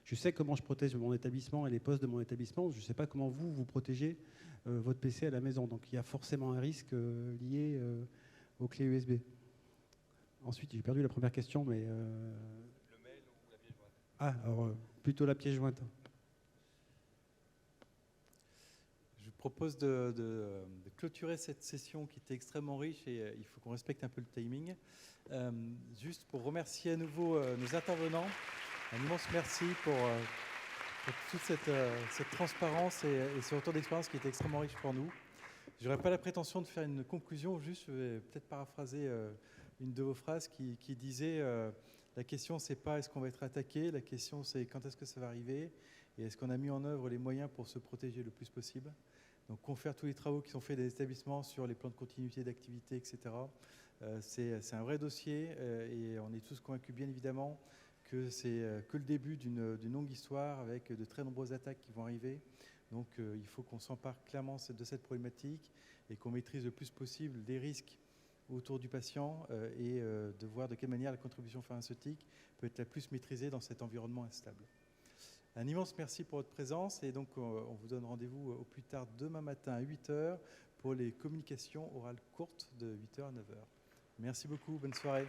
je sais comment je protège mon établissement et les postes de mon établissement. Je ne sais pas comment vous protégez votre PC à la maison. Donc, il y a forcément un risque lié aux clés USB. Ensuite, j'ai perdu la première question, mais... Le mail ou la pièce jointe? Ah, alors plutôt la pièce jointe. propose de clôturer cette session qui était extrêmement riche et il faut qu'on respecte un peu le timing. Juste pour remercier à nouveau nos intervenants, un immense merci pour toute cette transparence et ce retour d'expérience qui était extrêmement riche pour nous. Je n'aurais pas la prétention de faire une conclusion, juste je vais peut-être paraphraser une de vos phrases qui disait la question c'est pas est-ce qu'on va être attaqué, la question c'est quand est-ce que ça va arriver et est-ce qu'on a mis en œuvre les moyens pour se protéger le plus possible. Donc confère tous les travaux qui sont faits des établissements sur les plans de continuité d'activité, etc. C'est un vrai dossier et on est tous convaincus bien évidemment que c'est que le début d'une longue histoire avec de très nombreuses attaques qui vont arriver. Donc il faut qu'on s'empare clairement de cette problématique et qu'on maîtrise le plus possible les risques autour du patient et de voir de quelle manière la contribution pharmaceutique peut être la plus maîtrisée dans cet environnement instable. Un immense merci pour votre présence et donc on vous donne rendez-vous au plus tard demain matin à 8h pour les communications orales courtes de 8h à 9h. Merci beaucoup, bonne soirée.